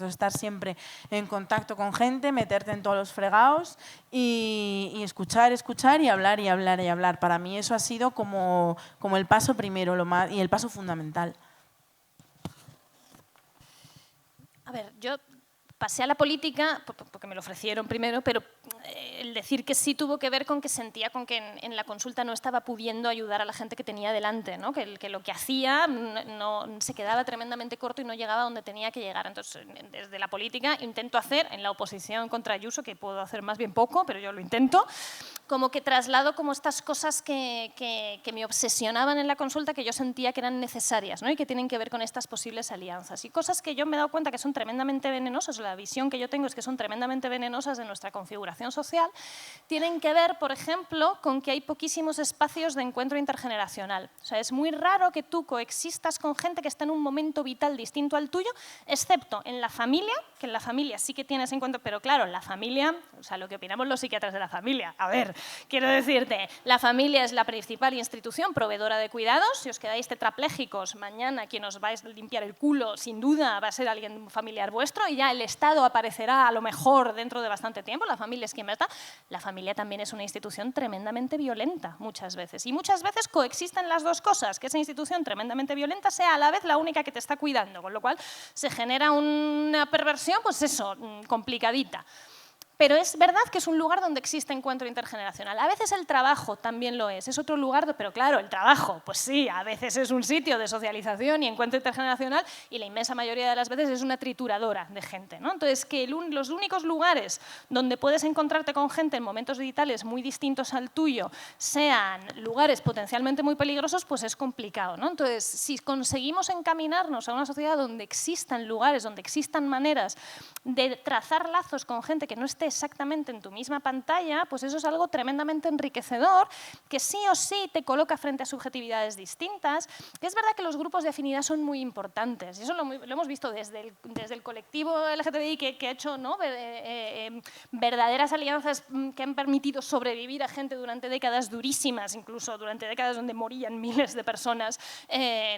estar siempre en contacto con gente, meterte en todos los fregados y escuchar y hablar y hablar y hablar. Para mí eso ha sido como el paso primero y el paso fundamental. A ver, yo pasé a la política porque me lo ofrecieron primero, pero el decir que sí tuvo que ver con que sentía con que en la consulta no estaba pudiendo ayudar a la gente que tenía delante, ¿no? Que lo que hacía no, se quedaba tremendamente corto y no llegaba a donde tenía que llegar. Entonces, desde la política intento hacer, en la oposición contra Ayuso, que puedo hacer más bien poco, pero yo lo intento, como que traslado como estas cosas que me obsesionaban en la consulta, que yo sentía que eran necesarias, ¿no? Y que tienen que ver con estas posibles alianzas. Y cosas que yo me he dado cuenta que son tremendamente venenosas, la visión que yo tengo es que son tremendamente venenosas de nuestra configuración social, tienen que ver, por ejemplo, con que hay poquísimos espacios de encuentro intergeneracional. O sea, es muy raro que tú coexistas con gente que está en un momento vital distinto al tuyo, excepto en la familia, que en la familia sí que tienes encuentro, pero claro, en la familia, o sea, lo que opinamos los psiquiatras de la familia, a ver, quiero decirte, la familia es la principal institución proveedora de cuidados. Si os quedáis tetraplégicos, mañana quien os va a limpiar el culo, sin duda, va a ser alguien familiar vuestro y ya el Estado aparecerá a lo mejor dentro de bastante tiempo. La familia es quien está. La familia también es una institución tremendamente violenta muchas veces. Y muchas veces coexisten las dos cosas, que esa institución tremendamente violenta sea a la vez la única que te está cuidando, con lo cual se genera una perversión, pues eso, complicadita. Pero es verdad que es un lugar donde existe encuentro intergeneracional. A veces el trabajo también lo es otro lugar, pero claro, el trabajo, pues sí, a veces es un sitio de socialización y encuentro intergeneracional y la inmensa mayoría de las veces es una trituradora de gente, ¿no? Entonces, que los únicos lugares donde puedes encontrarte con gente en momentos vitales muy distintos al tuyo sean lugares potencialmente muy peligrosos, pues es complicado, ¿no? Entonces, si conseguimos encaminarnos a una sociedad donde existan lugares, donde existan maneras de trazar lazos con gente que no esté exactamente en tu misma pantalla, pues eso es algo tremendamente enriquecedor, que sí o sí te coloca frente a subjetividades distintas, que es verdad que los grupos de afinidad son muy importantes, y eso lo hemos visto desde el colectivo LGTBI que ha hecho, ¿no? Verdaderas alianzas que han permitido sobrevivir a gente durante décadas durísimas, incluso durante décadas donde morían miles de personas,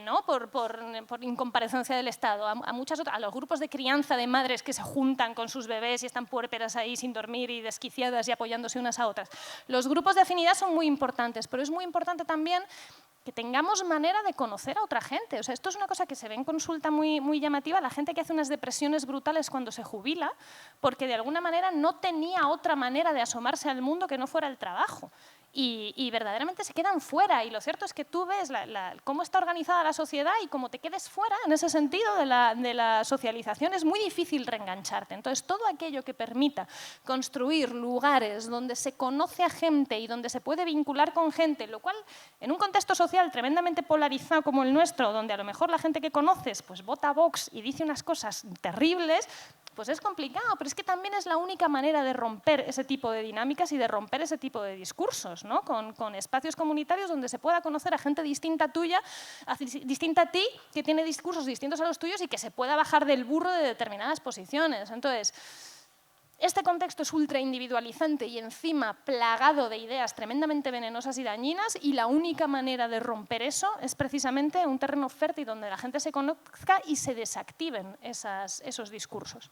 ¿no? por incomparecencia del Estado, a los grupos de crianza de madres que se juntan con sus bebés y están puérperas ahí sin dormir y desquiciadas y apoyándose unas a otras. Los grupos de afinidad son muy importantes, pero es muy importante también que tengamos manera de conocer a otra gente. O sea, esto es una cosa que se ve en consulta muy llamativa, la gente que hace unas depresiones brutales cuando se jubila, porque de alguna manera no tenía otra manera de asomarse al mundo que no fuera el trabajo. Y verdaderamente se quedan fuera. Y lo cierto es que tú ves cómo está organizada la sociedad y como te quedes fuera, en ese sentido, de la socialización, es muy difícil reengancharte. Entonces, todo aquello que permita construir lugares donde se conoce a gente y donde se puede vincular con gente, lo cual, en un contexto social tremendamente polarizado como el nuestro, donde a lo mejor la gente que conoces pues vota a Vox y dice unas cosas terribles, pues es complicado, pero es que también es la única manera de romper ese tipo de dinámicas y de romper ese tipo de discursos, ¿no? Con espacios comunitarios donde se pueda conocer a gente distinta tuya, distinta a ti, que tiene discursos distintos a los tuyos y que se pueda bajar del burro de determinadas posiciones. Entonces, este contexto es ultra individualizante y encima plagado de ideas tremendamente venenosas y dañinas, y la única manera de romper eso es precisamente un terreno fértil donde la gente se conozca y se desactiven esos discursos.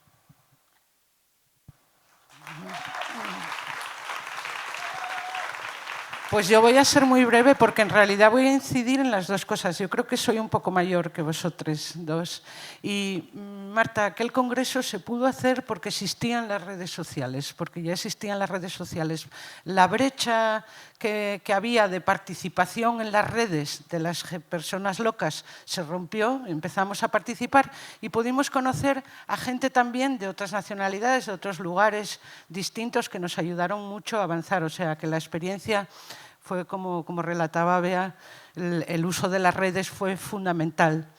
Pues yo voy a ser muy breve porque en realidad voy a incidir en las dos cosas. Yo creo que soy un poco mayor que vosotros dos. Y Marta, aquel congreso se pudo hacer porque existían las redes sociales, porque ya existían las redes sociales. La brecha que había de participación en las redes de las personas locas se rompió, empezamos a participar y pudimos conocer a gente también de otras nacionalidades, de otros lugares distintos que nos ayudaron mucho a avanzar. O sea, que la experiencia fue, como relataba Bea, el uso de las redes fue fundamental.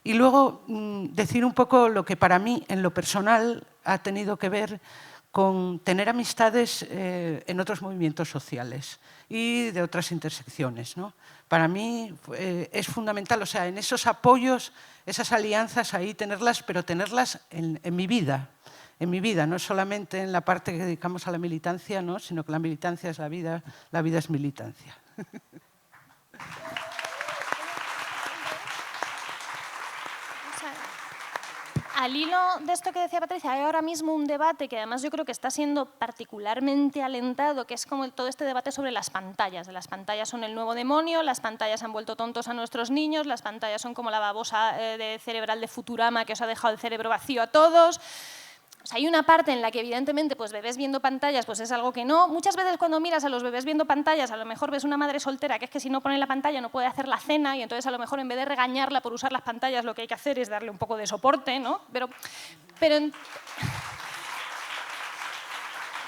Y luego decir un poco lo que para mí, en lo personal, ha tenido que ver con tener amistades en otros movimientos sociales y de otras intersecciones, ¿no? Para mí es fundamental, o sea, en esos apoyos, esas alianzas ahí tenerlas, pero tenerlas en mi vida. En mi vida, no solamente en la parte que dedicamos a la militancia, ¿no? Sino que la militancia es la vida es militancia. Al hilo de esto que decía Patricia, hay ahora mismo un debate que además yo creo que está siendo particularmente alentado, que es como todo este debate sobre las pantallas. Las pantallas son el nuevo demonio, las pantallas han vuelto tontos a nuestros niños, las pantallas son como la babosa cerebral de Futurama que os ha dejado el cerebro vacío a todos. O sea, hay una parte en la que evidentemente pues bebés viendo pantallas pues es algo que no. Muchas veces cuando miras a los bebés viendo pantallas, a lo mejor ves una madre soltera que es que si no pone la pantalla no puede hacer la cena y entonces a lo mejor en vez de regañarla por usar las pantallas lo que hay que hacer es darle un poco de soporte, ¿no? Pero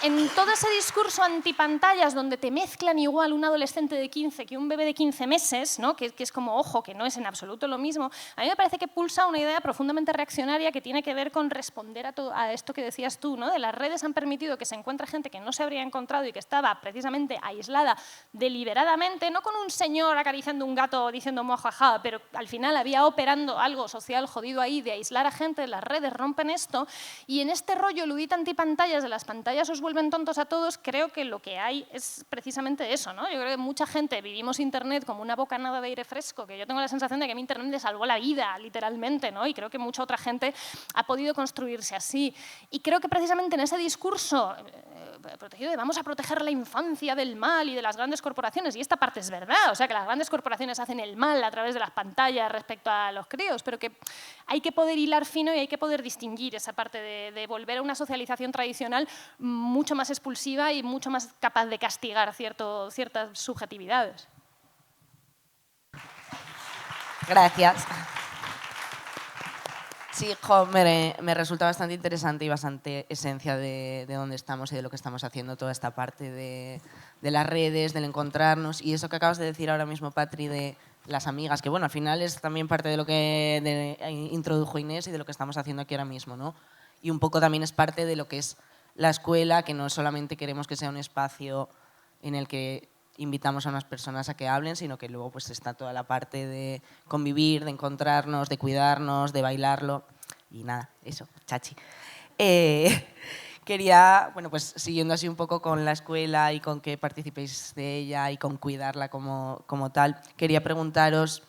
en todo ese discurso antipantallas donde te mezclan igual un adolescente de 15 que un bebé de 15 meses, ¿no? que es como, ojo, que no es en absoluto lo mismo, a mí me parece que pulsa una idea profundamente reaccionaria que tiene que ver con responder a esto que decías tú, ¿no? De las redes han permitido que se encuentre gente que no se habría encontrado y que estaba precisamente aislada deliberadamente, no con un señor acariciando un gato diciendo mojaja, pero al final había operando algo social jodido ahí de aislar a gente, las redes rompen esto y en este rollo ludita antipantallas de las pantallas os vuelven tontos a todos, creo que lo que hay es precisamente eso, ¿no? Yo creo que mucha gente vivimos Internet como una bocanada de aire fresco, que yo tengo la sensación de que a mí Internet le salvó la vida, literalmente, ¿no? Y creo que mucha otra gente ha podido construirse así. Y creo que precisamente en ese discurso protegido de vamos a proteger la infancia del mal y de las grandes corporaciones, y esta parte es verdad, o sea, que las grandes corporaciones hacen el mal a través de las pantallas respecto a los críos, pero que hay que poder hilar fino y hay que poder distinguir esa parte de volver a una socialización tradicional mucho más expulsiva y mucho más capaz de castigar ciertas subjetividades. Gracias. Sí, me resulta bastante interesante y bastante esencia de dónde estamos y de lo que estamos haciendo, toda esta parte de las redes, del encontrarnos y eso que acabas de decir ahora mismo, Patri, de las amigas, que bueno, al final es también parte de lo que introdujo Inés y de lo que estamos haciendo aquí ahora mismo, ¿no? Y un poco también es parte de lo que es la escuela, que no solamente queremos que sea un espacio en el que invitamos a unas personas a que hablen, sino que luego pues está toda la parte de convivir, de encontrarnos, de cuidarnos, de bailarlo y nada, eso, chachi. Quería, bueno, pues siguiendo así un poco con la escuela y con que participéis de ella y con cuidarla como tal, quería preguntaros,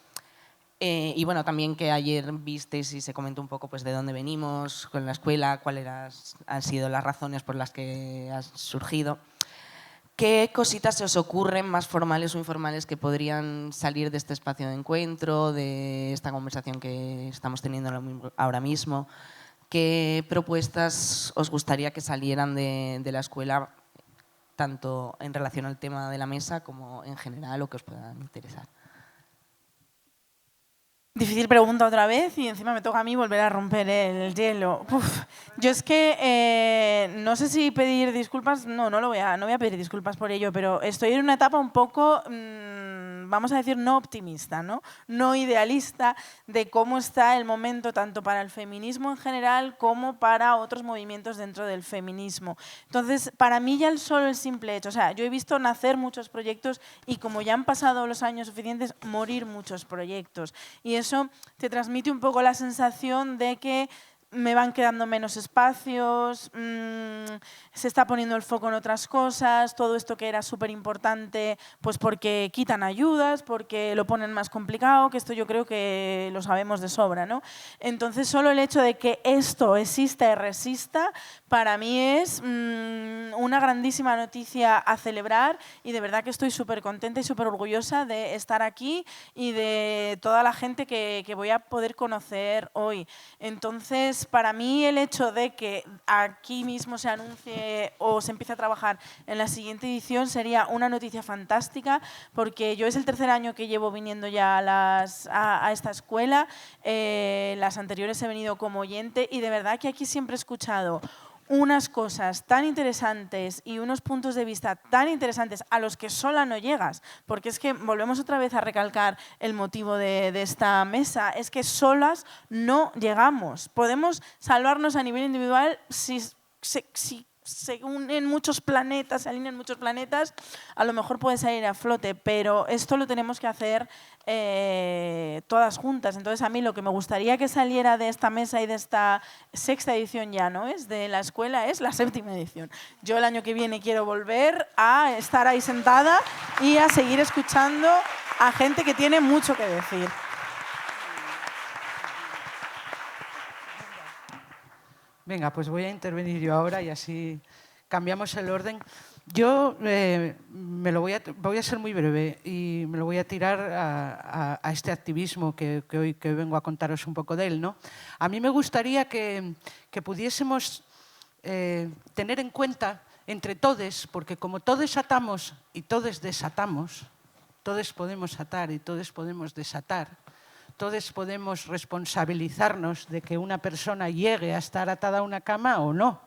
y bueno, también que ayer visteis y se comentó un poco pues de dónde venimos con la escuela, cuáles han sido las razones por las que ha surgido. ¿Qué cositas se os ocurren más formales o informales que podrían salir de este espacio de encuentro, de esta conversación que estamos teniendo ahora mismo? ¿Qué propuestas os gustaría que salieran de la escuela, tanto en relación al tema de la mesa como en general o que os puedan interesar? Difícil pregunta otra vez y encima me toca a mí volver a romper el hielo. Uf. Yo es que no sé si pedir disculpas, no voy a pedir disculpas por ello, pero estoy en una etapa un poco, vamos a decir, no optimista, no idealista de cómo está el momento tanto para el feminismo en general como para otros movimientos dentro del feminismo. Entonces, para mí ya solo el simple hecho, o sea, yo he visto nacer muchos proyectos y como ya han pasado los años suficientes, morir muchos proyectos. Y eso te transmite un poco la sensación de que me van quedando menos espacios, se está poniendo el foco en otras cosas, todo esto que era súper importante, pues porque quitan ayudas, porque lo ponen más complicado, que esto yo creo que lo sabemos de sobra, ¿no? Entonces, solo el hecho de que esto exista y resista, para mí es una grandísima noticia a celebrar y de verdad que estoy súper contenta y súper orgullosa de estar aquí y de toda la gente que voy a poder conocer hoy. Entonces, para mí el hecho de que aquí mismo se anuncie o se empiece a trabajar en la siguiente edición sería una noticia fantástica porque yo es el tercer año que llevo viniendo ya a esta escuela, las anteriores he venido como oyente y de verdad que aquí siempre he escuchado unas cosas tan interesantes y unos puntos de vista tan interesantes a los que sola no llegas, porque es que volvemos otra vez a recalcar el motivo de esta mesa, es que solas no llegamos. Podemos salvarnos a nivel individual si se unen muchos planetas, se alinean muchos planetas, a lo mejor puede salir a flote, pero esto lo tenemos que hacer todas juntas. Entonces, a mí lo que me gustaría que saliera de esta mesa y de esta sexta edición ya no es de la escuela, es la séptima edición. Yo el año que viene quiero volver a estar ahí sentada y a seguir escuchando a gente que tiene mucho que decir. Venga, pues voy a intervenir yo ahora y así cambiamos el orden. Yo voy a ser muy breve y me lo voy a tirar a este activismo que hoy vengo a contaros un poco de él, ¿no? A mí me gustaría que pudiésemos tener en cuenta entre todos, porque como todos atamos y todos desatamos, todos podemos atar y todos podemos desatar, todos podemos responsabilizarnos de que una persona llegue a estar atada a una cama o no.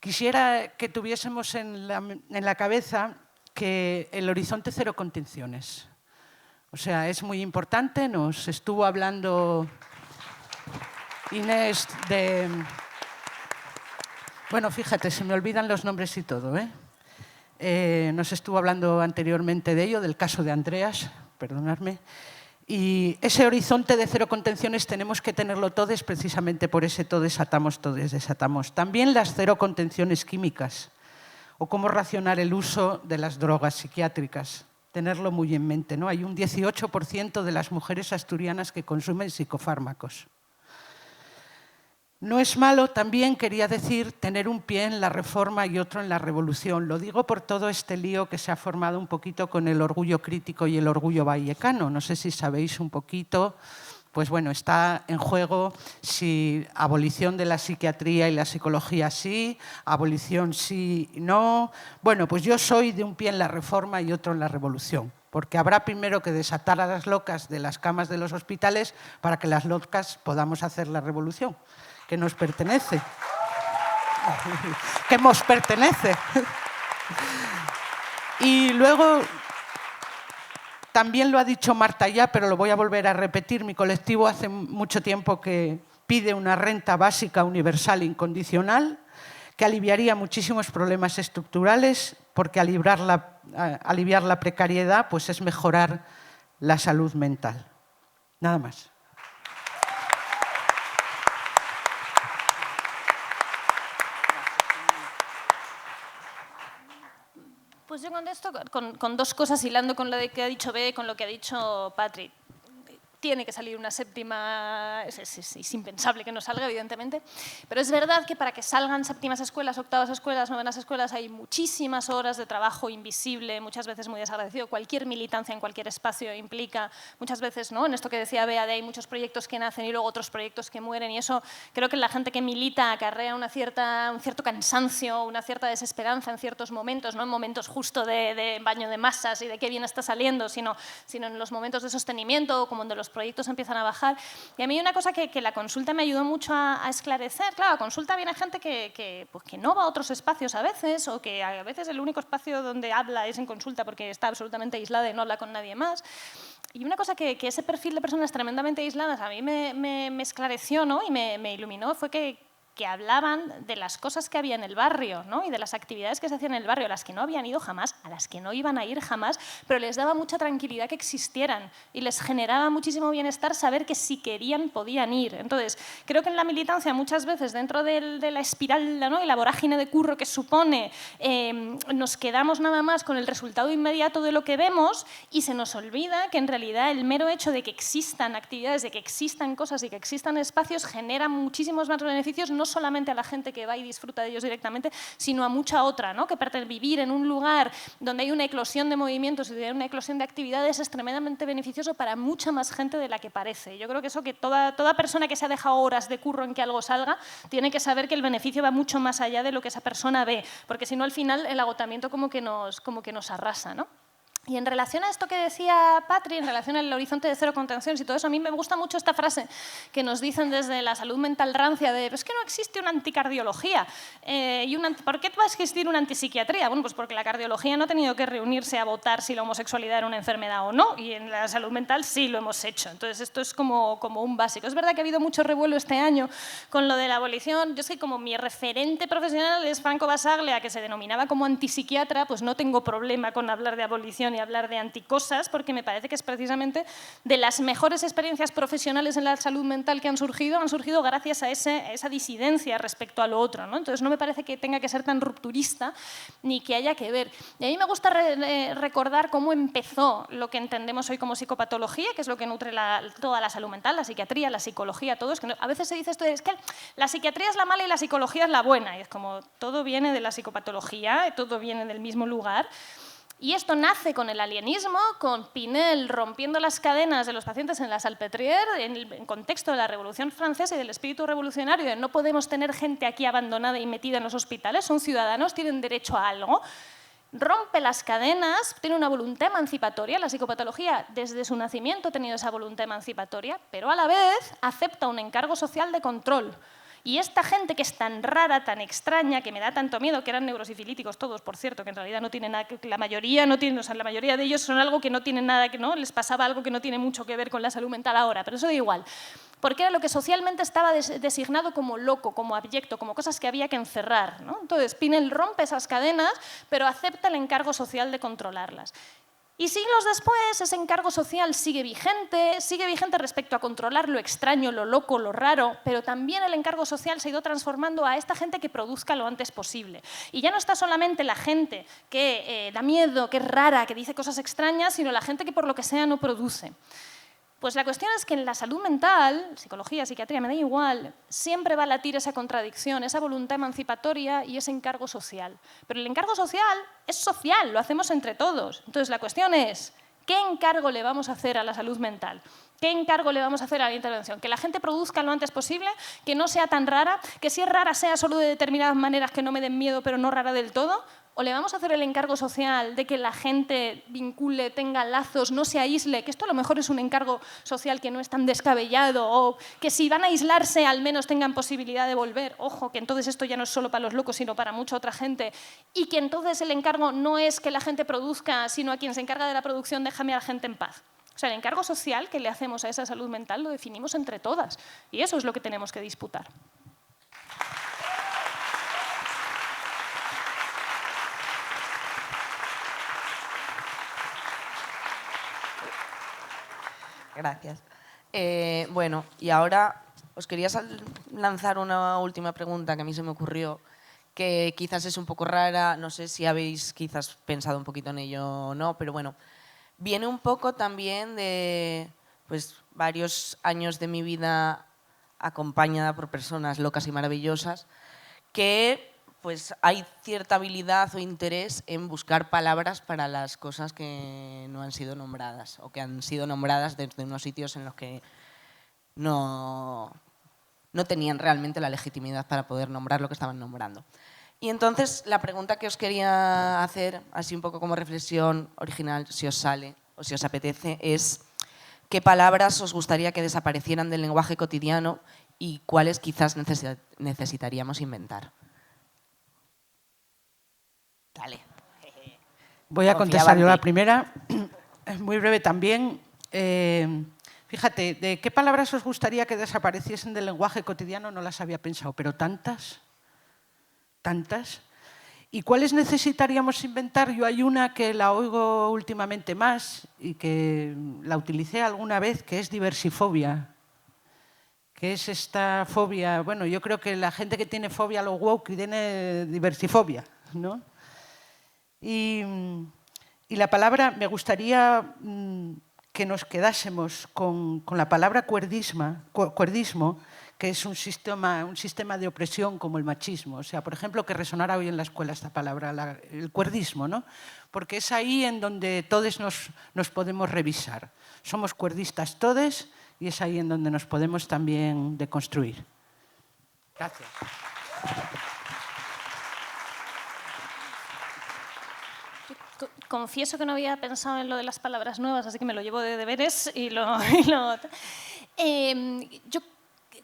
Quisiera que tuviésemos en la cabeza que el horizonte cero contenciones. O sea, es muy importante, nos estuvo hablando Inés de... Bueno, fíjate, se me olvidan los nombres y todo, ¿eh? Nos estuvo hablando anteriormente de ello, del caso de Andreas, perdonadme. Y ese horizonte de cero contenciones tenemos que tenerlo todos, precisamente por ese todos atamos, todos desatamos. También las cero contenciones químicas, o cómo racionar el uso de las drogas psiquiátricas. Tenerlo muy en mente, ¿no? Hay un 18% de las mujeres asturianas que consumen psicofármacos. No es malo, también quería decir, tener un pie en la reforma y otro en la revolución. Lo digo por todo este lío que se ha formado un poquito con el orgullo crítico y el orgullo vallecano. No sé si sabéis un poquito, pues bueno, está en juego si abolición de la psiquiatría y la psicología sí, abolición sí, no. Bueno, pues yo soy de un pie en la reforma y otro en la revolución, porque habrá primero que desatar a las locas de las camas de los hospitales para que las locas podamos hacer la revolución que nos pertenece. Que nos pertenece. Y luego, también lo ha dicho Marta ya, pero lo voy a volver a repetir, mi colectivo hace mucho tiempo que pide una renta básica universal incondicional que aliviaría muchísimos problemas estructurales, porque aliviar la precariedad pues es mejorar la salud mental. Nada más. Pues yo contesto con dos cosas, hilando con lo que ha dicho Bea y con lo que ha dicho Patrick. Tiene que salir una séptima, es impensable que no salga, evidentemente, pero es verdad que para que salgan séptimas escuelas, octavas escuelas, novenas escuelas, hay muchísimas horas de trabajo invisible, muchas veces muy desagradecido. Cualquier militancia en cualquier espacio implica, muchas veces, ¿no? En esto que decía Bea, hay muchos proyectos que nacen y luego otros proyectos que mueren, y eso creo que la gente que milita acarrea un cierto cansancio, una cierta desesperanza en ciertos momentos, no en momentos justo de baño de masas y de qué bien está saliendo, sino en los momentos de sostenimiento, como en de los proyectos empiezan a bajar. Y a mí una cosa que la consulta me ayudó mucho a esclarecer, claro, a consulta viene gente que no va a otros espacios a veces, o que a veces el único espacio donde habla es en consulta porque está absolutamente aislada y no habla con nadie más. Y una cosa que ese perfil de personas tremendamente aisladas a mí me esclareció, ¿no? Y me iluminó, fue que hablaban de las cosas que había en el barrio, ¿no? Y de las actividades que se hacían en el barrio, a las que no habían ido jamás, a las que no iban a ir jamás, pero les daba mucha tranquilidad que existieran y les generaba muchísimo bienestar saber que si querían podían ir. Entonces, creo que en la militancia muchas veces dentro de la espiral, ¿no? Y la vorágine de curro que supone, nos quedamos nada más con el resultado inmediato de lo que vemos y se nos olvida que en realidad el mero hecho de que existan actividades, de que existan cosas y que existan espacios genera muchísimos más beneficios, no solamente a la gente que va y disfruta de ellos directamente, sino a mucha otra, ¿no? Que vivir en un lugar donde hay una eclosión de movimientos y de una eclosión de actividades es tremendamente beneficioso para mucha más gente de la que parece. Yo creo que eso, que toda persona que se ha dejado horas de curro en que algo salga, tiene que saber que el beneficio va mucho más allá de lo que esa persona ve, porque si no al final el agotamiento como que nos arrasa, ¿no? Y en relación a esto que decía Patri, en relación al horizonte de cero contenciones y todo eso, a mí me gusta mucho esta frase que nos dicen desde la salud mental rancia de es que no existe una anticardiología. ¿Por qué va a existir una antipsiquiatría? Bueno, pues porque la cardiología no ha tenido que reunirse a votar si la homosexualidad era una enfermedad o no, y en la salud mental sí lo hemos hecho. Entonces esto es como un básico. Es verdad que ha habido mucho revuelo este año con lo de la abolición. Yo es que como mi referente profesional es Franco Basaglia, que se denominaba como antipsiquiatra, pues no tengo problema con hablar de abolición y hablar de anticosas, porque me parece que es precisamente de las mejores experiencias profesionales en la salud mental que han surgido gracias a esa disidencia respecto a lo otro, ¿no? Entonces no me parece que tenga que ser tan rupturista ni que haya que ver. Y a mí me gusta recordar cómo empezó lo que entendemos hoy como psicopatología, que es lo que nutre toda la salud mental, la psiquiatría, la psicología, todo. Es que a veces se dice esto de, es que la psiquiatría es la mala y la psicología es la buena, y es como todo viene de la psicopatología, todo viene del mismo lugar. Y esto nace con el alienismo, con Pinel rompiendo las cadenas de los pacientes en la Salpêtrière, en el contexto de la Revolución Francesa y del espíritu revolucionario de no podemos tener gente aquí abandonada y metida en los hospitales, son ciudadanos, tienen derecho a algo. Rompe las cadenas, tiene una voluntad emancipatoria. La psicopatología desde su nacimiento ha tenido esa voluntad emancipatoria, pero a la vez acepta un encargo social de control. Y esta gente que es tan rara, tan extraña, que me da tanto miedo, que eran neurosifilíticos todos, por cierto, que en realidad no tienen nada, que la mayoría no tienen, o sea, la mayoría de ellos son algo que no tienen nada, que no les pasaba algo que no tiene mucho que ver con la salud mental ahora, pero eso da igual. Porque era lo que socialmente estaba designado como loco, como abyecto, como cosas que había que encerrar, ¿no? Entonces, Pinel rompe esas cadenas, pero acepta el encargo social de controlarlas. Y siglos después, ese encargo social sigue vigente respecto a controlar lo extraño, lo loco, lo raro, pero también el encargo social se ha ido transformando a esta gente que produzca lo antes posible. Y ya no está solamente la gente que da miedo, que es rara, que dice cosas extrañas, sino la gente que por lo que sea no produce. Pues la cuestión es que en la salud mental, psicología, psiquiatría, me da igual, siempre va a latir esa contradicción, esa voluntad emancipatoria y ese encargo social. Pero el encargo social es social, lo hacemos entre todos. Entonces la cuestión es, ¿qué encargo le vamos a hacer a la salud mental? ¿Qué encargo le vamos a hacer a la intervención? ¿Que la gente produzca lo antes posible? ¿Que no sea tan rara? ¿Que si es rara sea solo de determinadas maneras que no me den miedo pero no rara del todo? ¿O le vamos a hacer el encargo social de que la gente vincule, tenga lazos, no se aísle? Que esto a lo mejor es un encargo social que no es tan descabellado, o que si van a aislarse al menos tengan posibilidad de volver. Ojo, que entonces esto ya no es solo para los locos, sino para mucha otra gente. Y que entonces el encargo no es que la gente produzca, sino a quien se encarga de la producción, déjame a la gente en paz. O sea, el encargo social que le hacemos a esa salud mental lo definimos entre todas. Y eso es lo que tenemos que disputar. Gracias. Bueno, y ahora os quería lanzar una última pregunta que a mí se me ocurrió, que quizás es un poco rara, no sé si habéis quizás pensado un poquito en ello o no, pero bueno, viene un poco también de pues, varios años de mi vida acompañada por personas locas y maravillosas, que pues hay cierta habilidad o interés en buscar palabras para las cosas que no han sido nombradas o que han sido nombradas desde unos sitios en los que no tenían realmente la legitimidad para poder nombrar lo que estaban nombrando. Y entonces la pregunta que os quería hacer, así un poco como reflexión original, si os sale o si os apetece, es ¿qué palabras os gustaría que desaparecieran del lenguaje cotidiano y cuáles quizás necesitaríamos inventar? Dale. Voy a contestar yo la primera, muy breve también. Fíjate, ¿de qué palabras os gustaría que desapareciesen del lenguaje cotidiano? No las había pensado, pero tantas, tantas. ¿Y cuáles necesitaríamos inventar? Yo hay una que la oigo últimamente más y que la utilicé alguna vez, que es diversifobia. Que es esta fobia, bueno, yo creo que la gente que tiene fobia a lo woke tiene diversifobia, ¿no? Y la palabra, me gustaría que nos quedásemos con la palabra cuerdismo, que es un sistema de opresión como el machismo. O sea, por ejemplo, que resonara hoy en la escuela esta palabra, el cuerdismo, ¿no? Porque es ahí en donde todos nos podemos revisar. Somos cuerdistas todos y es ahí en donde nos podemos también deconstruir. Gracias. Confieso que no había pensado en lo de las palabras nuevas, así que me lo llevo de deberes y lo yo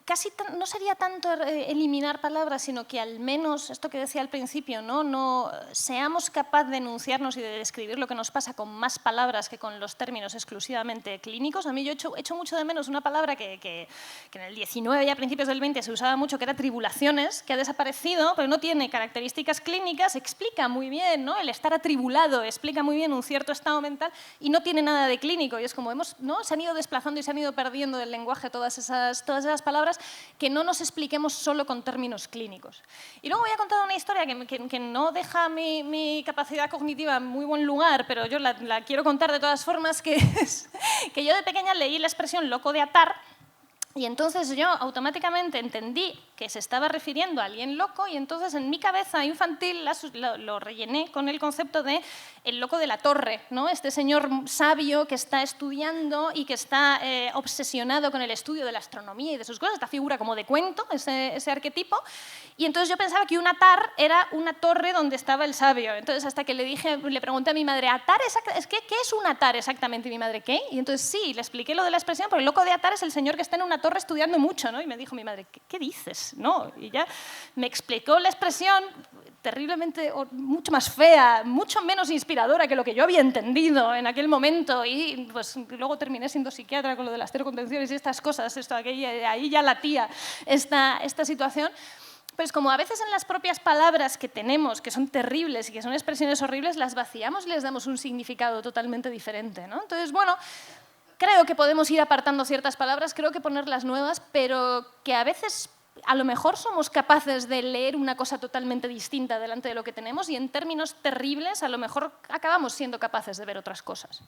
casi no sería tanto eliminar palabras, sino que al menos, esto que decía al principio, no seamos capaces de enunciarnos y de describir lo que nos pasa con más palabras que con los términos exclusivamente clínicos. A mí yo echo mucho de menos una palabra que en el 19 y a principios del 20 se usaba mucho, que era tribulaciones, que ha desaparecido, pero no tiene características clínicas, explica muy bien, ¿no? El estar atribulado explica muy bien un cierto estado mental y no tiene nada de clínico. Y es como se han ido desplazando y se han ido perdiendo del lenguaje todas esas palabras, que no nos expliquemos solo con términos clínicos. Y luego voy a contar una historia que no deja mi capacidad cognitiva en muy buen lugar, pero yo la quiero contar de todas formas, que es que yo de pequeña leí la expresión loco de atar, Y entonces yo automáticamente entendí que se estaba refiriendo a alguien loco y entonces en mi cabeza infantil lo rellené con el concepto de el loco de la torre, ¿no? Este señor sabio que está estudiando y que está obsesionado con el estudio de la astronomía y de sus cosas, esta figura como de cuento, ese arquetipo. Y entonces yo pensaba que un atar era una torre donde estaba el sabio. Entonces hasta que le pregunté a mi madre, ¿atar qué es un atar exactamente? Y mi madre, ¿qué? Y entonces sí, le expliqué lo de la expresión, porque el loco de atar es el señor que está en una torre estudiando mucho, ¿no? Y me dijo mi madre, ¿qué dices? ¿No? Y ya me explicó la expresión terriblemente, mucho más fea, mucho menos inspiradora que lo que yo había entendido en aquel momento. Y pues luego terminé siendo psiquiatra con lo de las contenciones y estas cosas, ahí ya latía esta situación. Pues como a veces en las propias palabras que tenemos, que son terribles y que son expresiones horribles, las vaciamos y les damos un significado totalmente diferente, ¿no? Entonces, bueno, creo que podemos ir apartando ciertas palabras, creo que ponerlas nuevas, pero que a veces a lo mejor somos capaces de leer una cosa totalmente distinta delante de lo que tenemos y en términos terribles a lo mejor acabamos siendo capaces de ver otras cosas.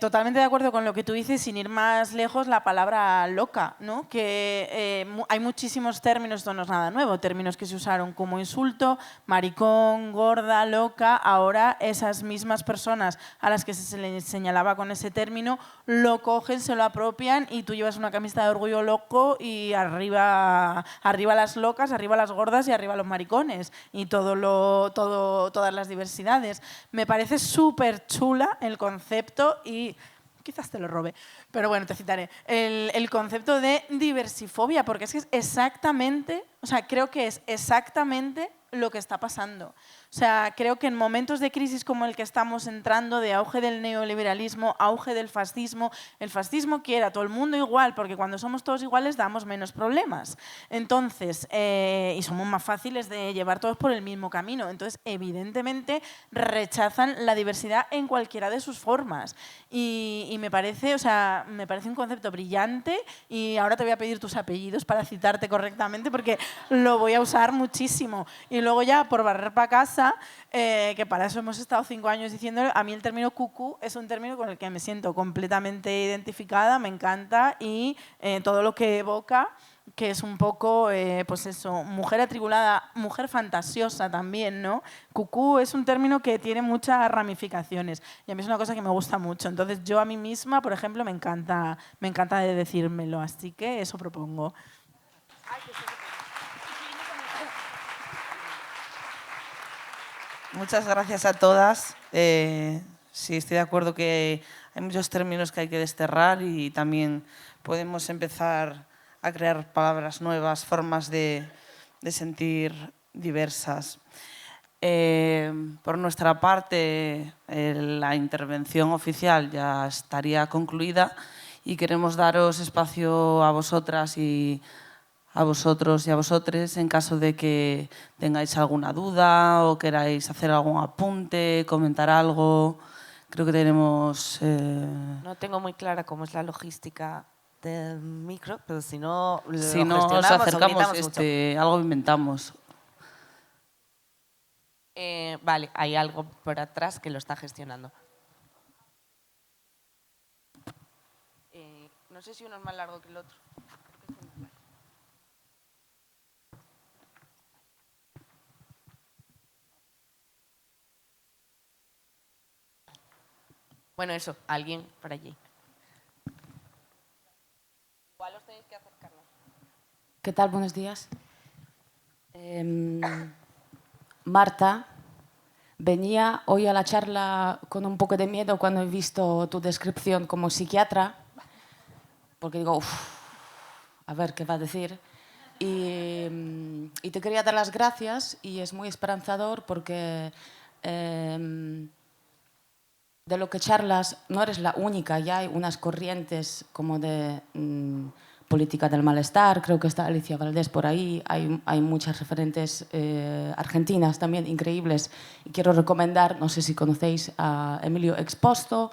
Totalmente de acuerdo con lo que tú dices, sin ir más lejos, la palabra loca, ¿no? Que hay muchísimos términos, esto no es nada nuevo, términos que se usaron como insulto, maricón, gorda, loca. Ahora esas mismas personas a las que se les señalaba con ese término lo cogen, se lo apropian y tú llevas una camiseta de orgullo loco y arriba las locas, arriba las gordas y arriba los maricones y todas las diversidades. Me parece súper chula el concepto y quizás te lo robe, pero bueno, te citaré. El concepto de diversifobia, porque es exactamente, o sea, creo que es exactamente lo que está pasando. O sea, creo que en momentos de crisis como el que estamos entrando, de auge del neoliberalismo, auge del fascismo, el fascismo quiere a todo el mundo igual, porque cuando somos todos iguales damos menos problemas. Entonces, y somos más fáciles de llevar todos por el mismo camino. Entonces, evidentemente, rechazan la diversidad en cualquiera de sus formas. Y me parece, o sea, me parece un concepto brillante y ahora te voy a pedir tus apellidos para citarte correctamente porque lo voy a usar muchísimo. Y luego ya, por barrer para casa, que para eso hemos estado 5 años diciéndolo, a mí el término cucú es un término con el que me siento completamente identificada, me encanta y todo lo que evoca, que es un poco, pues eso, mujer atribulada, mujer fantasiosa también, ¿no? Cucú es un término que tiene muchas ramificaciones y a mí es una cosa que me gusta mucho. Entonces yo a mí misma, por ejemplo, me encanta de decírmelo, así que eso propongo. Muchas gracias a todas. Sí, estoy de acuerdo que hay muchos términos que hay que desterrar y también podemos empezar a crear palabras nuevas, formas de sentir diversas. Por nuestra parte, la intervención oficial ya estaría concluida y queremos daros espacio a vosotras y a vosotros y a vosotres en caso de que tengáis alguna duda o queráis hacer algún apunte, comentar algo. Creo que tenemos... No tengo muy clara cómo es la logística del micro, pero si no lo si no os gestionamos, acercamos, mucho. algo inventamos. Vale, hay algo por atrás que lo está gestionando. No sé si uno es más largo que el otro. Bueno, eso, alguien por allí. Igual os tenéis que acercarnos. ¿Qué tal? Buenos días. Marta, venía hoy a la charla con un poco de miedo cuando he visto tu descripción como psiquiatra, porque digo, a ver qué va a decir. Y te quería dar las gracias y es muy esperanzador porque de lo que charlas no eres la única, ya hay unas corrientes como de política del malestar, creo que está Alicia Valdés por ahí, hay muchas referentes argentinas también increíbles y quiero recomendar, no sé si conocéis a Emilio Exposto.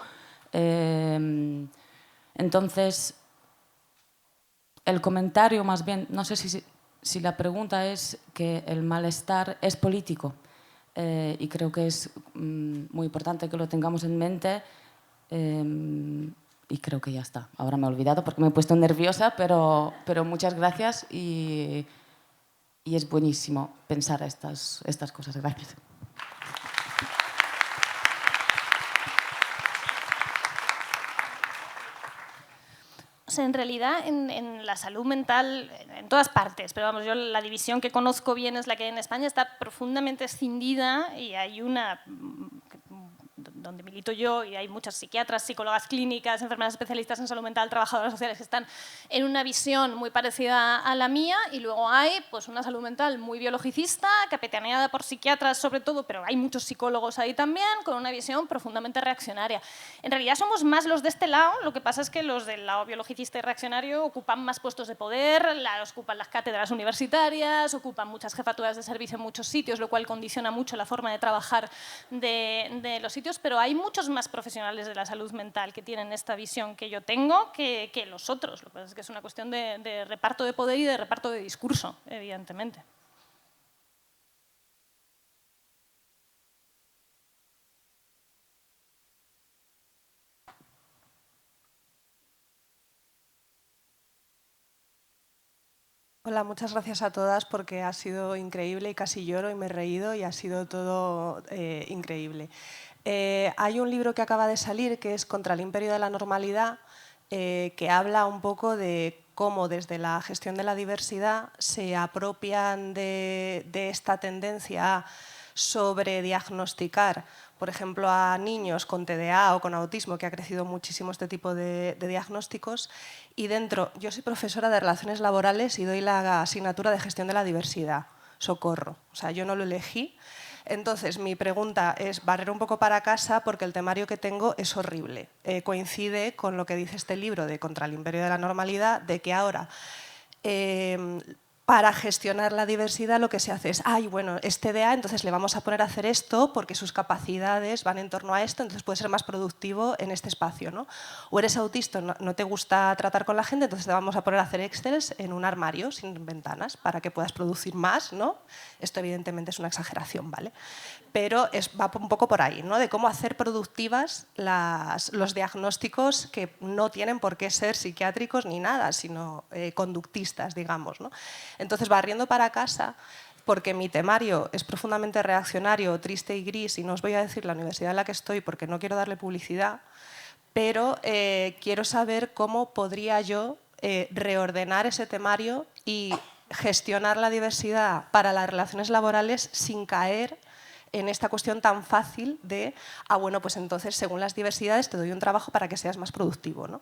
Entonces, el comentario más bien, no sé si la pregunta es que el malestar es político. y creo que es muy importante que lo tengamos en mente. Y creo que ya está. Ahora me he olvidado porque me he puesto nerviosa, pero muchas gracias y es buenísimo pensar estas cosas. Gracias. O sea, en realidad, en la salud mental, en todas partes, pero vamos, yo la división que conozco bien es la que hay en España, está profundamente escindida y hay una donde milito yo, y hay muchas psiquiatras, psicólogas clínicas, enfermeras especialistas en salud mental, trabajadoras sociales que están en una visión muy parecida a la mía, y luego hay pues, una salud mental muy biologicista, capitaneada por psiquiatras sobre todo, pero hay muchos psicólogos ahí también, con una visión profundamente reaccionaria. En realidad somos más los de este lado, lo que pasa es que los del lado biologicista y reaccionario ocupan más puestos de poder, ocupan las cátedras universitarias, ocupan muchas jefaturas de servicio en muchos sitios, lo cual condiciona mucho la forma de trabajar de los sitios, pero hay muchos más profesionales de la salud mental que tienen esta visión que yo tengo que los otros. Lo que pasa es que es una cuestión de reparto de poder y de reparto de discurso, evidentemente. Hola, muchas gracias a todas porque ha sido increíble y casi lloro y me he reído y ha sido todo increíble. Hay un libro que acaba de salir que es Contra el imperio de la normalidad, que habla un poco de cómo desde la gestión de la diversidad se apropian de esta tendencia a sobrediagnosticar, por ejemplo, a niños con TDA o con autismo, que ha crecido muchísimo este tipo de diagnósticos. Y dentro, yo soy profesora de Relaciones Laborales y doy la asignatura de Gestión de la Diversidad, socorro. O sea, yo no lo elegí. Entonces, mi pregunta es barrer un poco para casa porque el temario que tengo es horrible. Coincide con lo que dice este libro de Contra el imperio de la normalidad, de que ahora para gestionar la diversidad lo que se hace es, bueno, es TDA, entonces le vamos a poner a hacer esto porque sus capacidades van en torno a esto, entonces puede ser más productivo en este espacio, ¿no? O eres autista, no te gusta tratar con la gente, entonces te vamos a poner a hacer Excels en un armario sin ventanas para que puedas producir más, ¿no? Esto evidentemente es una exageración, ¿vale? Pero va un poco por ahí, ¿no? De cómo hacer productivas los diagnósticos que no tienen por qué ser psiquiátricos ni nada, sino conductistas, digamos, ¿no? Entonces, barriendo para casa, porque mi temario es profundamente reaccionario, triste y gris, y no os voy a decir la universidad en la que estoy porque no quiero darle publicidad, pero quiero saber cómo podría yo reordenar ese temario y gestionar la diversidad para las relaciones laborales sin caer en esta cuestión tan fácil de, bueno, pues entonces según las diversidades te doy un trabajo para que seas más productivo, ¿no?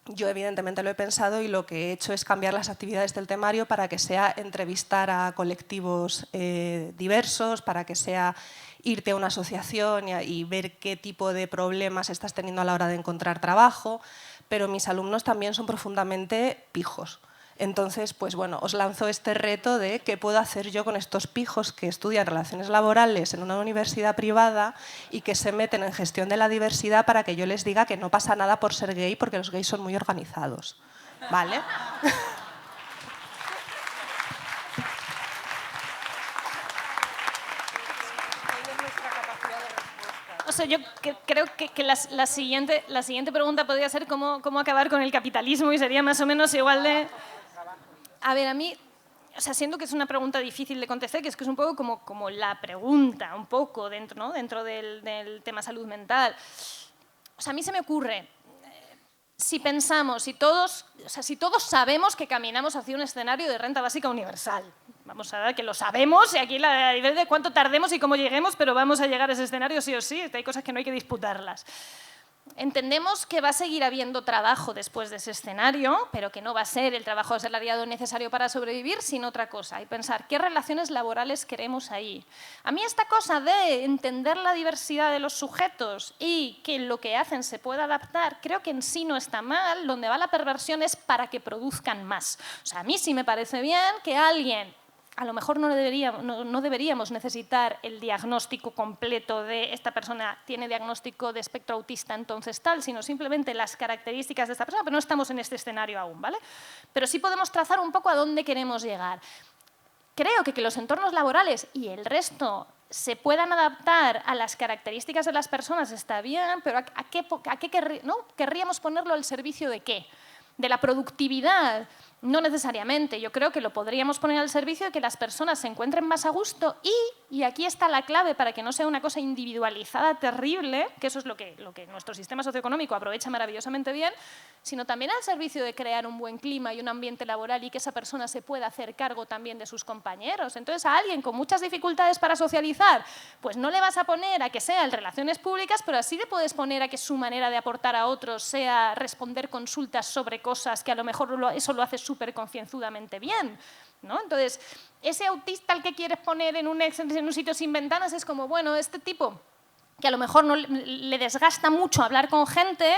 Yo evidentemente lo he pensado y lo que he hecho es cambiar las actividades del temario para que sea entrevistar a colectivos diversos, para que sea irte a una asociación y ver qué tipo de problemas estás teniendo a la hora de encontrar trabajo, pero mis alumnos también son profundamente pijos. Entonces, pues bueno, os lanzo este reto de qué puedo hacer yo con estos pijos que estudian relaciones laborales en una universidad privada y que se meten en gestión de la diversidad para que yo les diga que no pasa nada por ser gay porque los gays son muy organizados, ¿vale? O sea, yo creo que la siguiente pregunta podría ser cómo acabar con el capitalismo y sería más o menos igual de... A ver, a mí, o sea, siento que es una pregunta difícil de contestar, que es un poco como la pregunta, un poco dentro, ¿no? Dentro del tema salud mental. O sea, a mí se me ocurre, si pensamos, si todos sabemos que caminamos hacia un escenario de renta básica universal, vamos a ver que lo sabemos y aquí la diferencia de cuánto tardemos y cómo lleguemos, pero vamos a llegar a ese escenario sí o sí, hay cosas que no hay que disputarlas. Entendemos que va a seguir habiendo trabajo después de ese escenario, pero que no va a ser el trabajo asalariado necesario para sobrevivir, sino otra cosa. Y pensar qué relaciones laborales queremos ahí. A mí esta cosa de entender la diversidad de los sujetos y que lo que hacen se pueda adaptar, creo que en sí no está mal. Donde va la perversión es para que produzcan más. O sea, a mí sí me parece bien que alguien... A lo mejor no deberíamos necesitar el diagnóstico completo de esta persona tiene diagnóstico de espectro autista, entonces tal, sino simplemente las características de esta persona, pero no estamos en este escenario aún, ¿vale? Pero sí podemos trazar un poco a dónde queremos llegar. creo que los entornos laborales y el resto se puedan adaptar a las características de las personas está bien, pero ¿a qué querríamos ponerlo al servicio de qué? ¿De la productividad? No necesariamente. Yo creo que lo podríamos poner al servicio de que las personas se encuentren más a gusto y aquí está la clave para que no sea una cosa individualizada terrible, que eso es lo que nuestro sistema socioeconómico aprovecha maravillosamente bien, sino también al servicio de crear un buen clima y un ambiente laboral y que esa persona se pueda hacer cargo también de sus compañeros. Entonces, a alguien con muchas dificultades para socializar, pues no le vas a poner a que sea en relaciones públicas, pero así le puedes poner a que su manera de aportar a otros sea responder consultas sobre cosas que a lo mejor eso lo hace súper concienzudamente bien, ¿no? Entonces, ese autista al que quieres poner en un sitio sin ventanas es como, bueno, este tipo que a lo mejor no le desgasta mucho hablar con gente,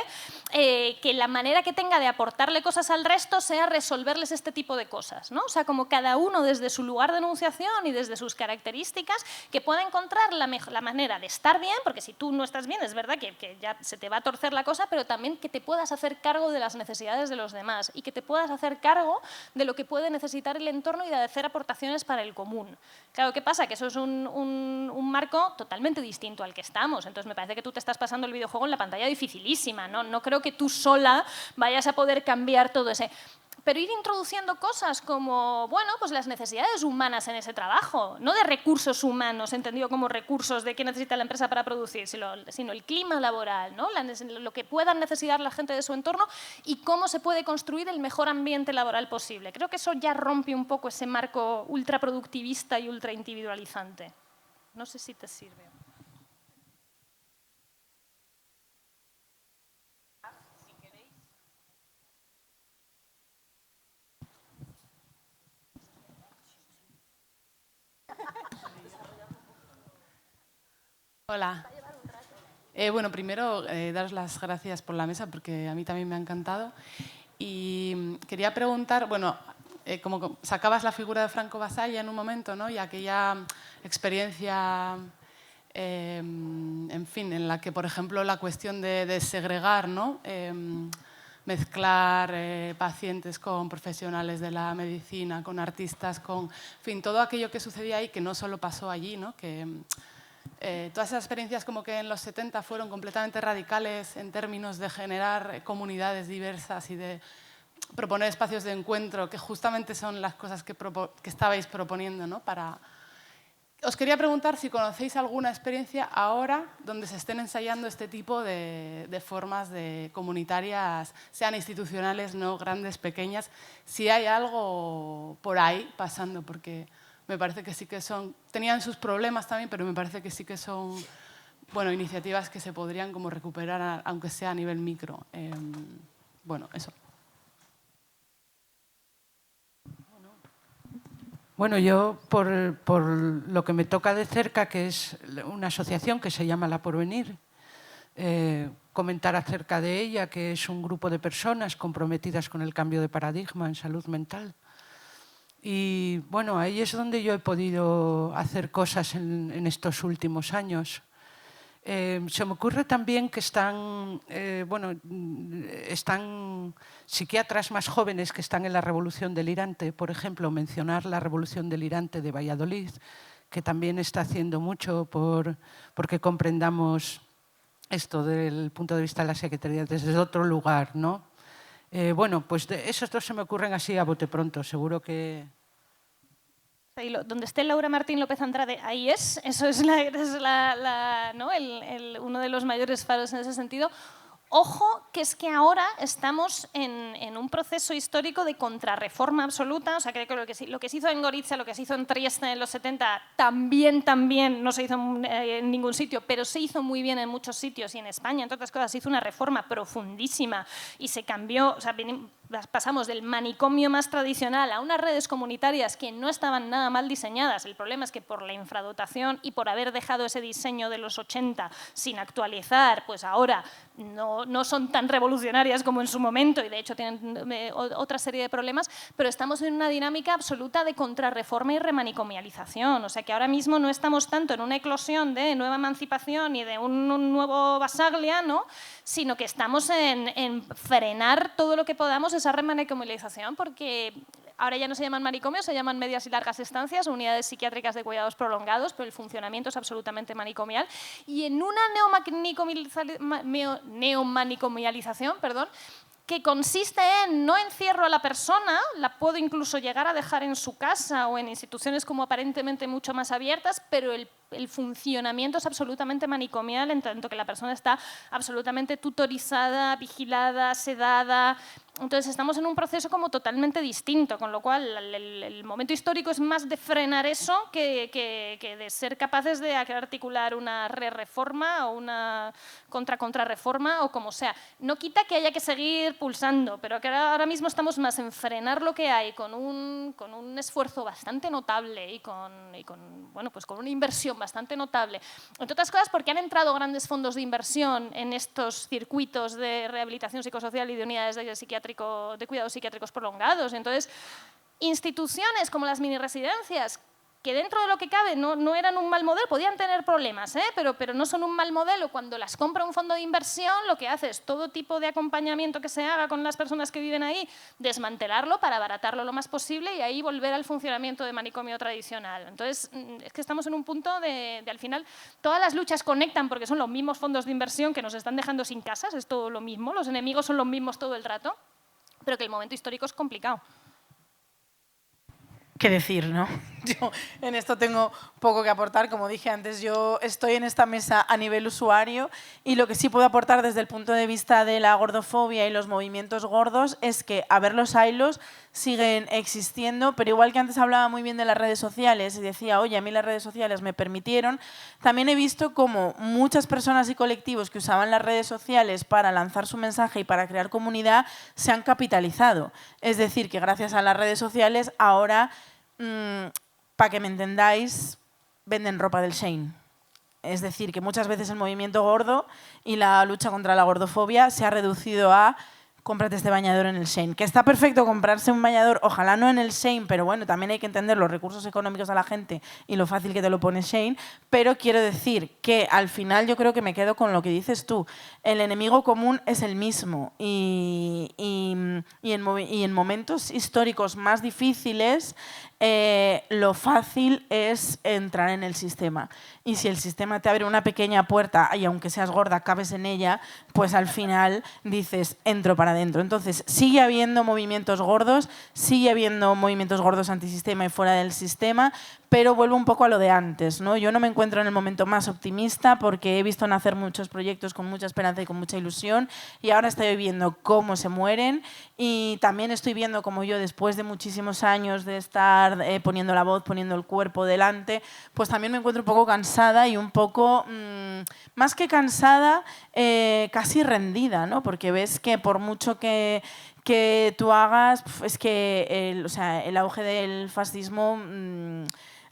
que la manera que tenga de aportarle cosas al resto sea resolverles este tipo de cosas, ¿no? O sea, como cada uno desde su lugar de enunciación y desde sus características, que pueda encontrar la manera de estar bien, porque si tú no estás bien, es verdad que ya se te va a torcer la cosa, pero también que te puedas hacer cargo de las necesidades de los demás y que te puedas hacer cargo de lo que puede necesitar el entorno y de hacer aportaciones para el común. Claro, ¿qué pasa? Que eso es un marco totalmente distinto al que estamos. Entonces, me parece que tú te estás pasando el videojuego en la pantalla dificilísima, ¿no? No creo que tú sola vayas a poder cambiar todo ese... Pero ir introduciendo cosas como, bueno, pues las necesidades humanas en ese trabajo, no de recursos humanos, entendido como recursos de qué necesita la empresa para producir, sino el clima laboral, ¿no? Lo que puedan necesitar la gente de su entorno y cómo se puede construir el mejor ambiente laboral posible. Creo que eso ya rompe un poco ese marco ultraproductivista y ultraindividualizante. No sé si te sirve. Hola. Bueno, primero, daros las gracias por la mesa porque a mí también me ha encantado. Y quería preguntar, bueno, como sacabas la figura de Franco Basaglia en un momento, ¿no? Y aquella experiencia, en fin, en la que, por ejemplo, la cuestión de segregar, ¿no? Mezclar pacientes con profesionales de la medicina, con artistas, con, en fin, todo aquello que sucedía ahí, que no solo pasó allí, ¿no? Que, todas esas experiencias como que en los 70 fueron completamente radicales en términos de generar comunidades diversas y de proponer espacios de encuentro, que justamente son las cosas que estabais proponiendo, ¿no? Os quería preguntar si conocéis alguna experiencia ahora donde se estén ensayando este tipo de formas de comunitarias, sean institucionales, no grandes, pequeñas, si hay algo por ahí pasando, porque me parece que sí que son, tenían sus problemas también, pero me parece que sí que son, bueno, iniciativas que se podrían como recuperar, aunque sea a nivel micro. Bueno, eso. Bueno, yo, por lo que me toca de cerca, que es una asociación que se llama La Porvenir, comentar acerca de ella, que es un grupo de personas comprometidas con el cambio de paradigma en salud mental. Y bueno, ahí es donde yo he podido hacer cosas en estos últimos años. Se me ocurre también que están psiquiatras más jóvenes que están en la Revolución Delirante, por ejemplo, mencionar la Revolución Delirante de Valladolid, que también está haciendo mucho porque comprendamos esto del punto de vista de la Secretaría desde otro lugar, ¿no? Bueno, pues esos dos se me ocurren así a bote pronto, seguro que... Donde esté Laura Martín López Andrade, ahí es. Eso es ¿no? Uno de los mayores faros en ese sentido. Ojo, que es que ahora estamos en un proceso histórico de contrarreforma absoluta. O sea, creo que lo que se hizo en Gorizia, lo que se hizo en Trieste en los 70, también no se hizo en ningún sitio, pero se hizo muy bien en muchos sitios. Y en España, entre otras cosas, se hizo una reforma profundísima y se cambió, o sea, pasamos del manicomio más tradicional a unas redes comunitarias que no estaban nada mal diseñadas. El problema es que por la infradotación y por haber dejado ese diseño de los 80 sin actualizar, pues ahora no son tan revolucionarias como en su momento y de hecho tienen otra serie de problemas, pero estamos en una dinámica absoluta de contrarreforma y remanicomialización. O sea que ahora mismo no estamos tanto en una eclosión de nueva emancipación y de un nuevo Basaglia, ¿no? Sino que estamos en frenar todo lo que podamos esa remanicomialización porque ahora ya no se llaman manicomios, se llaman medias y largas estancias, unidades psiquiátricas de cuidados prolongados, pero el funcionamiento es absolutamente manicomial. Y en una neomanicomialización, que consiste en no encierro a la persona, la puedo incluso llegar a dejar en su casa o en instituciones como aparentemente mucho más abiertas, pero el funcionamiento es absolutamente manicomial, en tanto que la persona está absolutamente tutorizada, vigilada, sedada. Entonces estamos en un proceso como totalmente distinto, con lo cual el momento histórico es más de frenar eso que de ser capaces de articular una reforma o una contrarreforma o como sea. No quita que haya que seguir pulsando, pero que ahora mismo estamos más en frenar lo que hay con un esfuerzo bastante notable y con una inversión bastante notable. Entre otras cosas porque han entrado grandes fondos de inversión en estos circuitos de rehabilitación psicosocial y de unidades de cuidados psiquiátricos prolongados. Entonces, instituciones como las mini residencias, que dentro de lo que cabe no eran un mal modelo, podían tener problemas, pero no son un mal modelo. Cuando las compra un fondo de inversión, lo que hace es todo tipo de acompañamiento que se haga con las personas que viven ahí, desmantelarlo para abaratarlo lo más posible y ahí volver al funcionamiento de manicomio tradicional. Entonces, es que estamos en un punto de al final, todas las luchas conectan porque son los mismos fondos de inversión que nos están dejando sin casas, es todo lo mismo, los enemigos son los mismos todo el rato, pero que el momento histórico es complicado. ¿Qué decir, no? Yo en esto tengo poco que aportar. Como dije antes, yo estoy en esta mesa a nivel usuario y lo que sí puedo aportar desde el punto de vista de la gordofobia y los movimientos gordos es que, a ver, los hilos siguen existiendo, pero igual que antes hablaba muy bien de las redes sociales y decía, oye, a mí las redes sociales me permitieron, también he visto como muchas personas y colectivos que usaban las redes sociales para lanzar su mensaje y para crear comunidad se han capitalizado. Es decir, que gracias a las redes sociales ahora, para que me entendáis, venden ropa del Shein. Es decir, que muchas veces el movimiento gordo y la lucha contra la gordofobia se ha reducido a cómprate este bañador en el Shein. Que está perfecto comprarse un bañador, ojalá no en el Shein, pero bueno, también hay que entender los recursos económicos de la gente y lo fácil que te lo pone Shein, pero quiero decir que al final yo creo que me quedo con lo que dices tú. El enemigo común es el mismo y en momentos históricos más difíciles lo fácil es entrar en el sistema. Y si el sistema te abre una pequeña puerta y aunque seas gorda, cabes en ella, pues al final dices, entro para adentro. Entonces, sigue habiendo movimientos gordos antisistema y fuera del sistema, pero vuelvo un poco a lo de antes, ¿no? Yo no me encuentro en el momento más optimista porque he visto nacer muchos proyectos con mucha esperanza y con mucha ilusión y ahora estoy viendo cómo se mueren y también estoy viendo cómo yo, después de muchísimos años de estar poniendo la voz, poniendo el cuerpo delante, pues también me encuentro un poco cansada y un poco, más que cansada, casi rendida, ¿no? Porque ves que por mucho que tú hagas, es que el auge del fascismo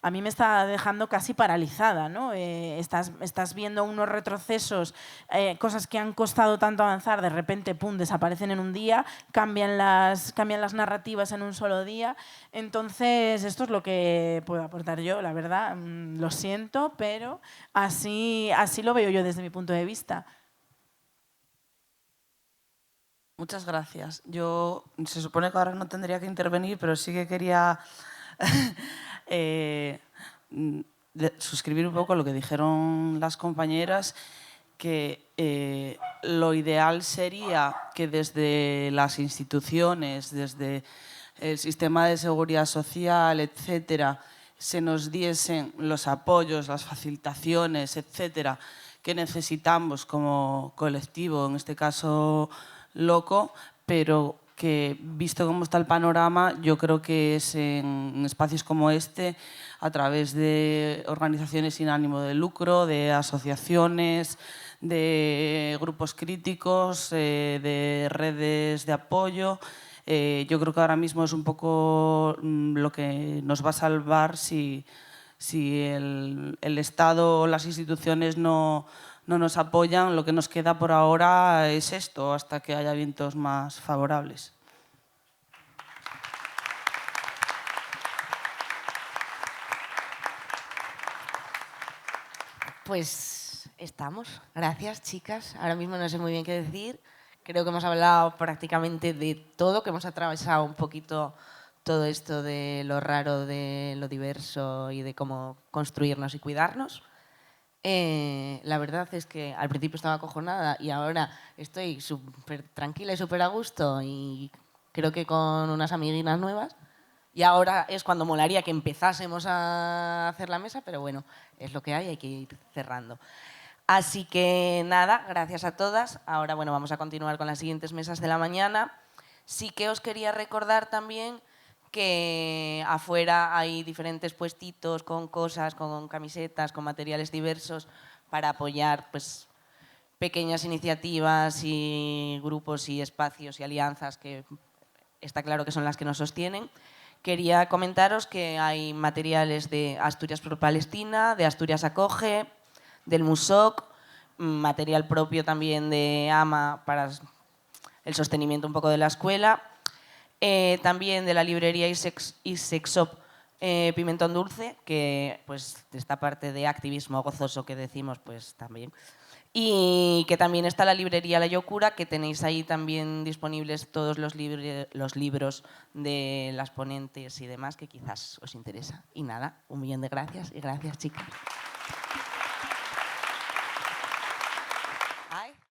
a mí me está dejando casi paralizada, ¿no? Estás viendo unos retrocesos, cosas que han costado tanto avanzar, de repente, pum, desaparecen en un día, cambian las narrativas en un solo día. Entonces, esto es lo que puedo aportar yo, la verdad. Lo siento, pero así lo veo yo desde mi punto de vista. Muchas gracias. Yo se supone que ahora no tendría que intervenir, pero sí que quería suscribir un poco lo que dijeron las compañeras, que lo ideal sería que desde las instituciones, desde el sistema de seguridad social, etcétera, se nos diesen los apoyos, las facilitaciones, etcétera, que necesitamos como colectivo, en este caso loco, pero que, visto cómo está el panorama, yo creo que es en espacios como este, a través de organizaciones sin ánimo de lucro, de asociaciones, de grupos críticos, de redes de apoyo. Yo creo que ahora mismo es un poco lo que nos va a salvar si el Estado o las instituciones no nos apoyan. Lo que nos queda por ahora es esto, hasta que haya vientos más favorables. Pues estamos. Gracias, chicas. Ahora mismo no sé muy bien qué decir. Creo que hemos hablado prácticamente de todo, que hemos atravesado un poquito todo esto de lo raro, de lo diverso y de cómo construirnos y cuidarnos. La verdad es que al principio estaba acojonada y ahora estoy súper tranquila y súper a gusto y creo que con unas amiguinas nuevas. Y ahora es cuando molaría que empezásemos a hacer la mesa, pero bueno, es lo que hay que ir cerrando. Así que nada, gracias a todas. Ahora bueno, vamos a continuar con las siguientes mesas de la mañana. Sí que os quería recordar también que afuera hay diferentes puestitos con cosas, con camisetas, con materiales diversos para apoyar pues, pequeñas iniciativas y grupos y espacios y alianzas que está claro que son las que nos sostienen. Quería comentaros que hay materiales de Asturias por Palestina, de Asturias Acoge, del MUSOC, material propio también de AMA para el sostenimiento un poco de la escuela, también de la librería Isexop Pimentón Dulce, que pues de esta parte de activismo gozoso que decimos, pues también. Y que también está la librería La Yocura, que tenéis ahí también disponibles todos los libros de las ponentes y demás, que quizás os interesa. Y nada, un millón de gracias y gracias, chicas.